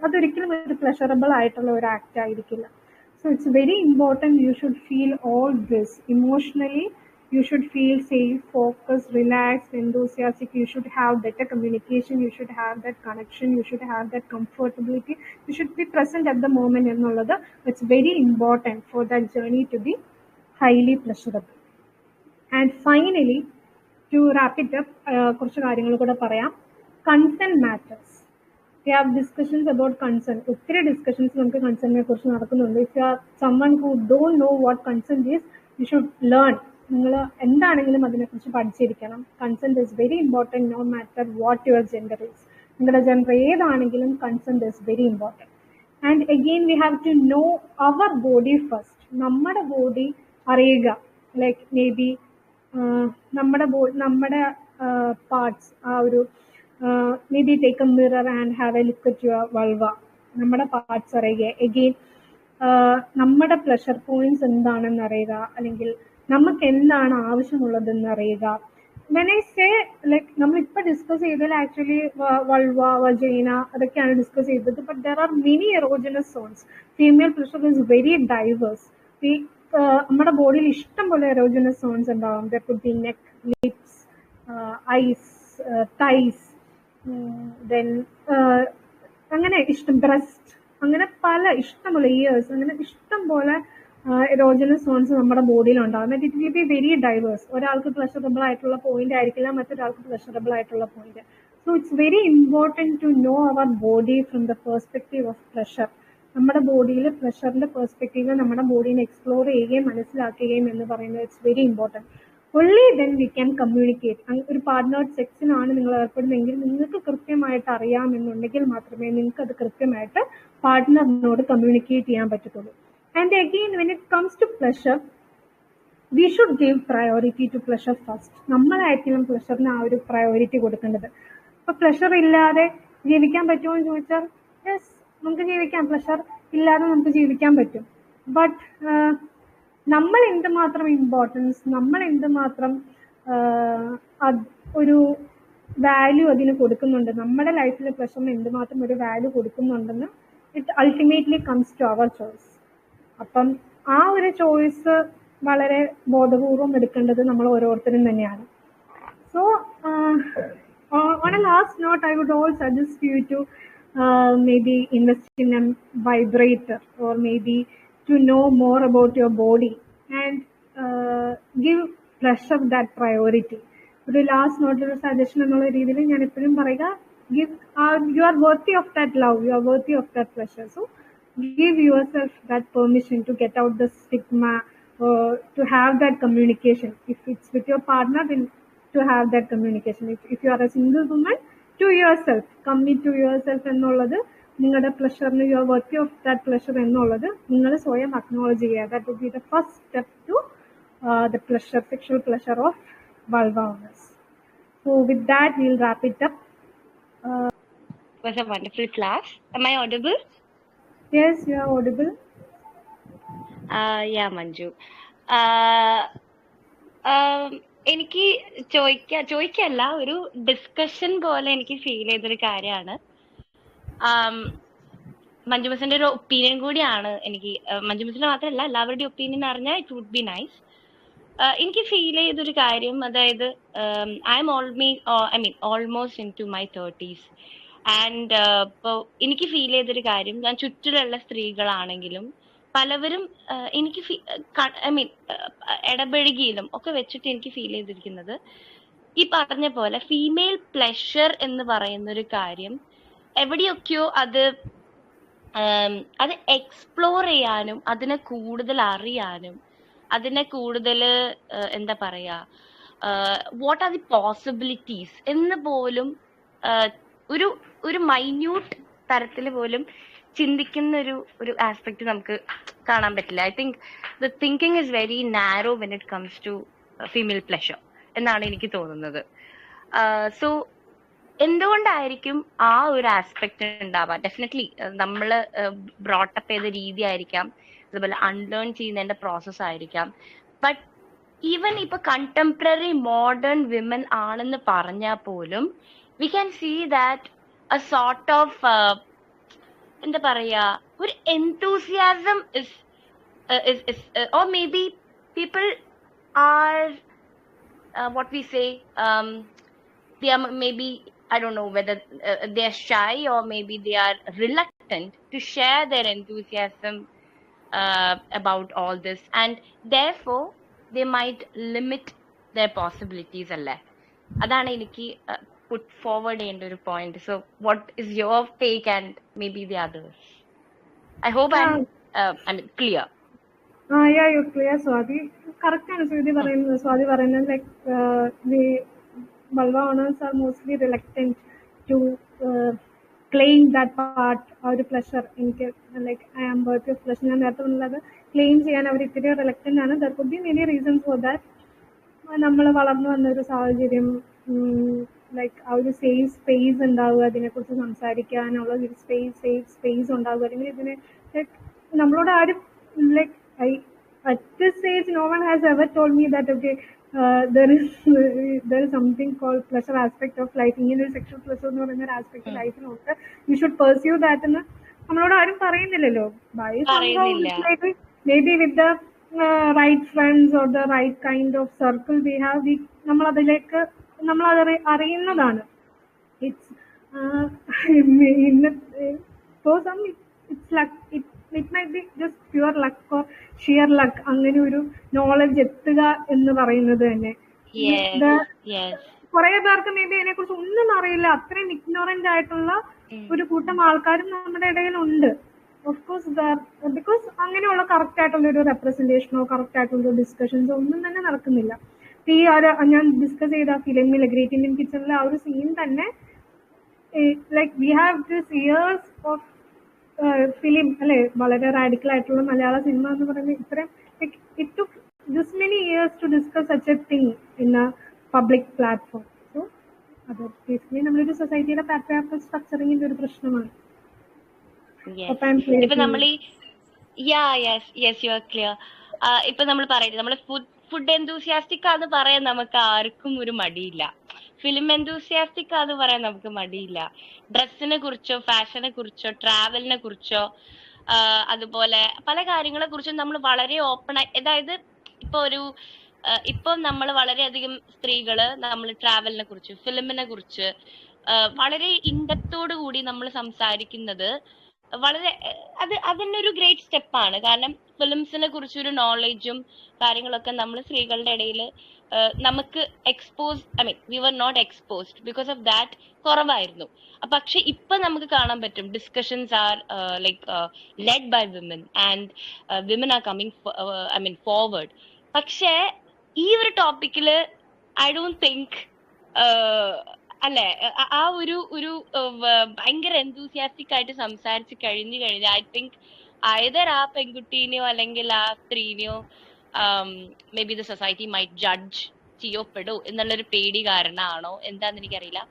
അതൊരിക്കലും ഒരു പ്ലഷറബിൾ ആയിട്ടുള്ള ഒരു ആക്ട് ആയിരിക്കില്ല. So it's very important you should feel all this emotionally. You should feel safe, focused, relaxed, enthusiastic. You should have better communication. You should have that connection. You should have that comfortability. You should be present at the moment. It's very important for that journey to be highly pleasurable. And finally, to wrap it up, കുറച്ച് കാര്യങ്ങൾ കൂടെ പറയാം. Consent matters. We have discussions about consent. ഒത്തിരി discussions നമുക്ക് കൺസെന്റിനെ കുറിച്ച് നടക്കുന്നുണ്ട്. If you are someone who don't know what consent is, you should learn. നിങ്ങൾ എന്താണെങ്കിലും അതിനെക്കുറിച്ച് പഠിച്ചിരിക്കണം. Consent is very important no matter what your gender is. നിങ്ങളുടെ ജെൻഡർ ഏതാണെങ്കിലും consent is very important. And again we have to know our body first. നമ്മുടെ body അറിയുക. Like may be നമ്മുടെ parts, ആ ഒരു maybe take a mirror and have a look at your vulva. നമ്മുടെ parts അറിയുക. Again നമ്മുടെ pleasure points എന്താണെന്ന് അറിയുക, അല്ലെങ്കിൽ നമുക്ക് എന്താണ് ആവശ്യമുള്ളതെന്ന് അറിയുക. when I say like നമ്മളിപ്പോൾ ഡിസ്കസ് ചെയ്തതിൽ ആക്ച്വലി വൾവ, വജൈന അതൊക്കെയാണ് ഡിസ്കസ് ചെയ്തത്. But there are many erogenous zones. Female pleasure is very diverse. നമ്മുടെ ബോഡിയിൽ ഇഷ്ടം പോലെ എറോജനസ് സോൺസ് ഉണ്ടാവും. There could be neck, lips, eyes, thighs, then അങ്ങനെ ബ്രസ്റ്റ്, അങ്ങനെ പല ഇഷ്ടംപോലെ ഇയേഴ്സ്, അങ്ങനെ ഇഷ്ടം പോലെ എറോജനസ് സോൺസ് നമ്മുടെ ബോഡിയിൽ ഉണ്ടാകും. It will be very diverse. ഒരാൾക്ക് പ്ലഷറബിൾ ആയിട്ടുള്ള പോയിന്റ് ആയിരിക്കില്ല മറ്റൊരാൾക്ക് പ്ലഷറബിൾ ആയിട്ടുള്ള point. So it's very important to know our body from the perspective of pleasure. നമ്മുടെ ബോഡിയിൽ പ്ലഷറിന്റെ പെർസ്പെക്റ്റീവ് നമ്മുടെ ബോഡീനെ എക്സ്പ്ലോർ ചെയ്യുകയും മനസ്സിലാക്കുകയും എന്ന് പറയുന്നത് it's very important. only then we can communicate. ഒരു പാർട്ട്നേർഡ് സെക്സിനാണ് നിങ്ങൾ ഏർപ്പെടുന്നതെങ്കിൽ നിങ്ങൾക്ക് കൃത്യമായിട്ട് അറിയാമെന്നുണ്ടെങ്കിൽ മാത്രമേ നിങ്ങൾക്ക് അത് കൃത്യമായിട്ട് പാർട്ട്ണറിനോട് കമ്മ്യൂണിക്കേറ്റ് ചെയ്യാൻ പറ്റത്തുള്ളൂ. And again when it comes to pleasure, we should give priority to pleasure first. നമ്മളായിരിക്കണം പ്ലഷറിന് ആ ഒരു പ്രയോറിറ്റി കൊടുക്കേണ്ടത്. അപ്പൊ പ്ലഷർ ഇല്ലാതെ ജീവിക്കാൻ പറ്റുമോ എന്ന് ചോദിച്ചാൽ യെസ്, നമുക്ക് ജീവിക്കാം. പ്ലഷർ ഇല്ലാതെ നമുക്ക് ജീവിക്കാൻ പറ്റും. ബട്ട് നമ്മൾ എന്തുമാത്രം ഇമ്പോർട്ടൻസ്, നമ്മൾ എന്തുമാത്രം ഒരു വാല്യൂ അതിന് കൊടുക്കുന്നുണ്ട്, നമ്മുടെ ലൈഫിലെ പ്ലഷറിന് എന്തുമാത്രം ഒരു വാല്യൂ കൊടുക്കുന്നുണ്ടെന്ന് it ultimately comes to our choice. അപ്പം ആ ഒരു ചോയ്സ് വളരെ ബോധപൂർവം എടുക്കേണ്ടത് നമ്മൾ ഓരോരുത്തരും തന്നെയാണ്. So on a last note, I would all suggest you to maybe invest in a vibrator, or maybe to know more about your body and give pleasure that priority. ഒരു ലാസ്റ്റ് നോട്ട്, ഒരു suggestion എന്നുള്ള രീതിയിൽ ഞാൻ എപ്പോഴും പറയുക, you are worthy of that love, you are worthy of that pleasure. So give yourself that permission to get out the stigma, to have that communication. If it's with your partner, then to have that communication. If you are a single woman, to yourself, commit to yourself എന്നുള്ളത്, നിങ്ങളുടെ പ്ലഷറിന് you are worthy of that pleasure എന്നുള്ളത് നിങ്ങൾ സ്വയം acknowledge ചെയ്യുക. That would be the first step to the pleasure, sexual pleasure of vulva owners. So with that, we'll wrap it up. It was a wonderful class. Am I audible? Yes, you are audible. Yeah, Manju. എനിക്ക് ചോദിക്കല്ല, ഒരു discussion പോലെ എനിക്ക് feel ചെയ്തൊരു കാര്യമാണ്. മഞ്ജു മിസ്സിന്റെ ഒരു opinion കൂടിയാണ് എനിക്ക്. മഞ്ജു മിസ്സിന്റെ മാത്രമല്ല, എല്ലാവരുടെയും ഒപ്പീനിയൻ അറിഞ്ഞാൽ ഇറ്റ് വുഡ് ബി നൈസ്. എനിക്ക് ഫീൽ ചെയ്തൊരു കാര്യം, അതായത് I am almost into my 30s. And ഇപ്പോൾ എനിക്ക് ഫീൽ ചെയ്തൊരു കാര്യം, ഞാൻ ചുറ്റിലുള്ള സ്ത്രീകളാണെങ്കിലും പലവരും എനിക്ക് ഇടപഴകിയിലും ഒക്കെ വെച്ചിട്ട് എനിക്ക് ഫീൽ ചെയ്തിരിക്കുന്നത്, ഈ പറഞ്ഞ പോലെ ഫീമെയിൽ പ്ലഷർ എന്ന് പറയുന്ന ഒരു കാര്യം എവിടെയൊക്കെയോ അത് എക്സ്പ്ലോർ ചെയ്യാനും അതിനെ കൂടുതൽ അറിയാനും അതിനെ കൂടുതൽ എന്താ പറയാ, വാട്ട് ആർ ദി പോസിബിലിറ്റീസ് എന്ന് പോലും ഒരു ഒരു മൈന്യൂട്ട് തരത്തിൽ പോലും ചിന്തിക്കുന്ന ഒരു ആസ്പെക്ട് നമുക്ക് കാണാൻ പറ്റില്ല. I think the thinking is very narrow when it comes to female pleasure എന്നാണ് എനിക്ക് തോന്നുന്നത്. സോ എന്തുകൊണ്ടായിരിക്കും ആ ഒരു ആസ്പെക്ട് ഉണ്ടാവാം? ഡെഫിനറ്റ്ലി നമ്മൾ ബ്രോട്ടപ്പ് ചെയ്ത രീതി ആയിരിക്കാം, അതുപോലെ അൺലേൺ ചെയ്യുന്നതിന്റെ പ്രോസസ് ആയിരിക്കാം. ബട്ട് ഈവൻ ഇപ്പൊ കണ്ടംപററി മോഡേൺ വിമൻ ആണെന്ന് പറഞ്ഞാൽ പോലും we can see that a sort of എന്താ പറയാ, ഒരു enthusiasm is or maybe people are what we say, they are maybe, I don't know whether they are shy or maybe they are reluctant to share their enthusiasm about all this, and therefore they might limit their possibilities alle. Adana എനിക്ക് put forward ചെയ്യേണ്ട ഒരു point. So what is your take and maybe the others? I hope I'm clear. Yeah, you're clear, Swati. Correct ആണ് സ്വാതി പറയുന്നത്. Like the vulva owners are mostly reluctant to claim that part, or the pleasure. എനിക്ക് like I am worthy of pleasure, ഞാൻ നേരത്തെ പറഞ്ഞത് claim ചെയ്യാൻ അവർ ഇത്തിരി reluctant ആണ്. There could be many reasons for that. നമ്മൾ വളർന്നു വന്ന ഒരു സാഹചര്യം, ലൈക്ക് ആ ഒരു സേഫ് സ്പേസ് ഉണ്ടാവുക, അതിനെക്കുറിച്ച് സംസാരിക്കാനുള്ള ഒരു സേഫ് സ്പേസ് ഉണ്ടാവുക, അല്ലെങ്കിൽ ഇതിനെ ലൈക്ക് നമ്മളോട് ആരും like at this age no one has ever told me that okay, there is something called pleasure aspect of life, ഇങ്ങനെ ഒരു സെക്ഷൽ പ്ലഷർ എന്ന് പറയുന്ന ഒരു ആസ്പെക്ട് ലൈഫിലുണ്ട്, യു ഷുഡ് പെർസ്യൂ ദാറ്റ് എന്ന് നമ്മളോട് ആരും പറയുന്നില്ലല്ലോ. By maybe with the right friends or the right kind of circle we have, നമ്മൾ അതിലേക്ക് അറിയുന്നതാണ്. It's for some it's luck, it might be just pure luck or sheer luck. അങ്ങനെ ഒരു knowledge എത്തുക എന്ന് പറയുന്നത് തന്നെ കുറെ പേർക്ക് മേ ബി അതിനെ കുറിച്ച് ഒന്നും അറിയില്ല, അത്രയും ഇഗ്നോറന്റ് ആയിട്ടുള്ള ഒരു കൂട്ടം ആൾക്കാരും നമ്മുടെ ഇടയിൽ ഉണ്ട്. ഓഫ് കോഴ്സ് ബിക്കോസ് അങ്ങനെയുള്ള കറക്റ്റ് ആയിട്ടുള്ള ഒരു റെപ്രസെന്റേഷനോ കറക്റ്റ് ആയിട്ടുള്ള ഡിസ്കഷൻസോ ഒന്നും തന്നെ നടക്കുന്നില്ല. ഈ ഞാൻ ഡിസ്കസ് ചെയ്ത ഫിലിമിൽ ഗ്രേറ്റ് ഇന്ത്യൻ കിച്ചണിലെ ആ ഒരു സീൻ തന്നെ, like we have this years of film അല്ലെ, വളരെ റാഡിക്കൽ ആയിട്ടുള്ള മലയാള സിനിമ എന്ന് പറയുന്നത് ഇത്രയും like it took this many years to discuss such a thing in a public platform. So അത് ബേസിക്കലി നമ്മളൊരു സൊസൈറ്റിയുടെ പാട്രിയാർക്കൽ സ്ട്രക്ചറിങ്ങിന്റെ ഒരു പ്രശ്നമാണ്. ഇപ്പൊ നമ്മൾ ഇപ്പൊ നമ്മൾ പറയുന്നത് നമ്മൾ ഫുഡ് എന്തൂസിയാസ്റ്റിക് ആന്ന് പറയാൻ നമുക്ക് ആർക്കും ഒരു മടിയില്ല, ഫിലിം എന്തൂസിയാസ്റ്റിക് ആന്ന് പറയാൻ നമുക്ക് മടിയില്ല, ഡ്രസ്സിനെ കുറിച്ചോ ഫാഷനെ കുറിച്ചോ ട്രാവലിനെ കുറിച്ചോ അതുപോലെ പല കാര്യങ്ങളെ കുറിച്ചും നമ്മൾ വളരെ ഓപ്പൺ ആയി, അതായത് ഇപ്പം നമ്മൾ വളരെയധികം സ്ത്രീകള് നമ്മൾ ട്രാവലിനെ കുറിച്ച് ഫിലിമിനെ കുറിച്ച് വളരെ ഇൻഡെപ്തോടു കൂടി നമ്മൾ സംസാരിക്കുന്നത് വളരെ അതിന്റെ ഒരു ഗ്രേറ്റ് സ്റ്റെപ്പാണ്. കാരണം ഫിലിംസിനെ കുറിച്ചൊരു നോളജും കാര്യങ്ങളൊക്കെ നമ്മൾ സ്ത്രീകളുടെ ഇടയിൽ നമുക്ക് we were not exposed because of that കുറവായിരുന്നു. പക്ഷെ ഇപ്പൊ നമുക്ക് കാണാൻ പറ്റും discussions are led by women and women are coming forward. പക്ഷേ ഈ ഒരു ടോപ്പിക്കില് ഐ ഡോണ്ട് തിങ്ക് അല്ലെ ആ ഒരു ഭയങ്കര എന്തൂസിയാസ്റ്റിക് ആയിട്ട് സംസാരിച്ച് കഴിഞ്ഞാൽ ഐ തിങ്ക് ഐദർ ആ പെൺകുട്ടീനെയോ അല്ലെങ്കിൽ ആ സ്ത്രീനെയോ may be the society might judge ചെയ്യപ്പെടോ എന്നുള്ളൊരു പേടി കാരണമാണോ എന്താന്ന് എനിക്കറിയില്ല.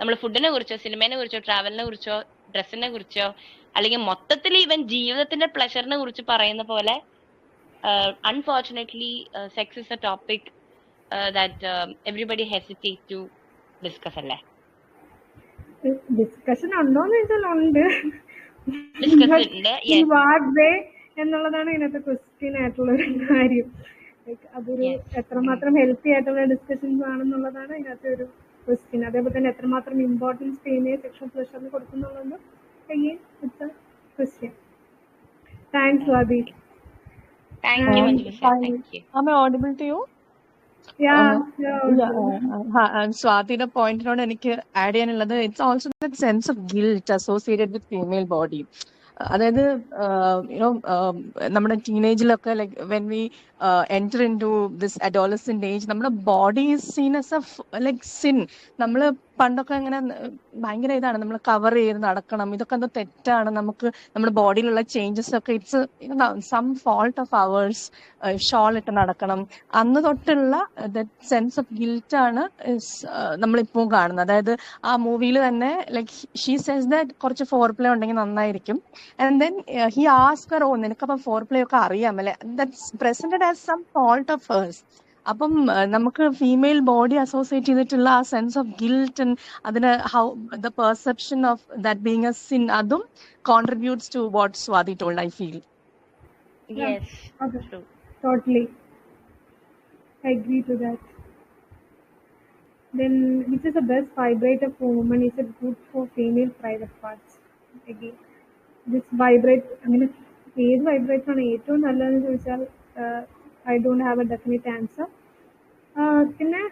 നമ്മൾ ഫുഡിനെ കുറിച്ചോ സിനിമയെ കുറിച്ചോ ട്രാവലിനെ കുറിച്ചോ ഡ്രസ്സിനെ കുറിച്ചോ അല്ലെങ്കിൽ മൊത്തത്തിൽ ഈവൻ ജീവിതത്തിന്റെ പ്ലഷറിനെ കുറിച്ച് പറയുന്ന പോലെ unfortunately sex is A topic that everybody hesitate to discuss അല്ലേ? ഡിസ്കഷൻ ഉണ്ടോന്ന് ചോദിച്ചാൽ ഉണ്ട്. ഡിസ്കസ് ഉണ്ട്. ഇൻ വാട്ട് വേ എന്നുള്ളതാണ് ഇതിനകത്ത് ക്വസ്റ്റ്യൻ ആയിട്ടുള്ള ഒരു കാര്യം. അതൊരു എത്രമാത്രം ഹെൽത്തി ആയിട്ടുള്ള ഡിസ്കഷൻസ് ആണെന്നുള്ളതാണ് ഇതിനകത്ത് ഒരു ക്വസ്റ്റ്യൻ. അതേപോലെ തന്നെ എത്രമാത്രം ഇമ്പോർട്ടൻസ് ഫീമെയിൽ സെക്ഷൽ പ്ലഷറിന് കൊടുക്കുന്നുള്ളത് again it's a question. Thanks Swathi. Thank you, Manjulisha. Thank you. Am I audible to you? സ്വാതിയുടെ പോയിന്റിനോട് എനിക്ക് ആഡ് ചെയ്യാനുള്ളത്, it's also that sense of guilt associated with female body. അതായത് യുനോ നമ്മുടെ ടീനേജിലൊക്കെ like when we enter in to this adolescent age, നമ്മുടെ body is seen as a like sin. നമ്മൾ പണ്ടൊക്കെ ഇങ്ങനെ ഭയങ്കര ഇതാണ്, നമ്മൾ കവർ ചെയ്ത് നടക്കണം, ഇതൊക്കെ എന്തോ തെറ്റാണ്, നമുക്ക് നമ്മുടെ ബോഡിയിലുള്ള ചേഞ്ചസ് ഒക്കെ it's some fault of ours, shawl ഇട്ട് നടക്കണം. അന്ന് തൊട്ടുള്ള ദറ്റ് സെൻസ് ഓഫ് ഗിൽറ്റാണ് നമ്മളിപ്പോൾ കാണുന്നത്. അതായത് ആ മൂവിയിൽ തന്നെ ലൈക്ക് ഷീ സെസ് ദാറ്റ് കുറച്ച് ഫോർ പ്ലേ ഉണ്ടെങ്കിൽ നന്നായിരിക്കും. And then he ask her, നിനക്കപ്പം ഫോർ പ്ലേ ഒക്കെ അറിയാമല്ലേ, that's presented as some fault of hers. അപ്പം നമുക്ക് ഫീമെയിൽ ബോഡി അസോസിയേറ്റ് ചെയ്തിട്ടുള്ള ആ സെൻസ് ഓഫ് ഗിൽറ്റ്, അതിന് how the perception of that being a sin, അതും contributes to what Swathi told, I feel. Yes, Okay. true. Totally. I agree to that. Then, which is the best vibrator for women? Is it good for female private parts? Again, this vibrate, അങ്ങനെ ഏത് vibrator ആണ് ഏറ്റവും നല്ലതെന്ന് ചോദിച്ചാൽ I don't have A definite answer. പിന്നെ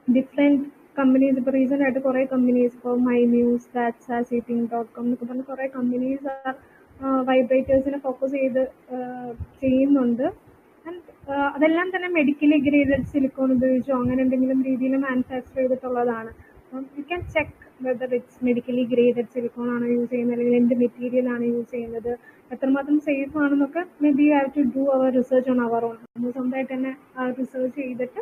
different companies, ഇപ്പോൾ recent ആയിട്ട് കുറേ കമ്പനീസ്, ഇപ്പോൾ മൈ ന്യൂസ്, thatsassieating.com എന്നൊക്കെ പറഞ്ഞ കുറേ കമ്പനീസ് വൈബ്രേറ്റേഴ്സിനെ ഫോക്കസ് ചെയ്ത് ചെയ്യുന്നുണ്ട്. ആൻഡ് അതെല്ലാം തന്നെ മെഡിക്കലി ഗ്രേഡഡ് സിലിക്കോൺ ഉപയോഗിച്ചോ അങ്ങനെ എന്തെങ്കിലും രീതിയിൽ മാനുഫാക്ചർ ചെയ്തിട്ടുള്ളതാണ്. You can check whether it's medically graded silicone ആണോ യൂസ് ചെയ്യുന്നത്, അല്ലെങ്കിൽ എന്ത് മെറ്റീരിയൽ ആണ് യൂസ് ചെയ്യുന്നത്, എത്രമാത്രം സേഫ് ആണെന്നൊക്കെ maybe have to do our research on our own. നമ്മൾ സ്വന്തമായിട്ട് തന്നെ റിസർച്ച് ചെയ്തിട്ട്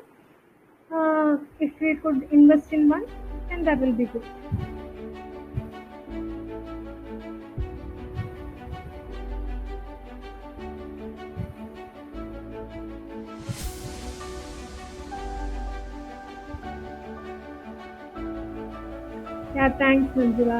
if we could invest in one and that will be good. Yeah, thanks, Manjula.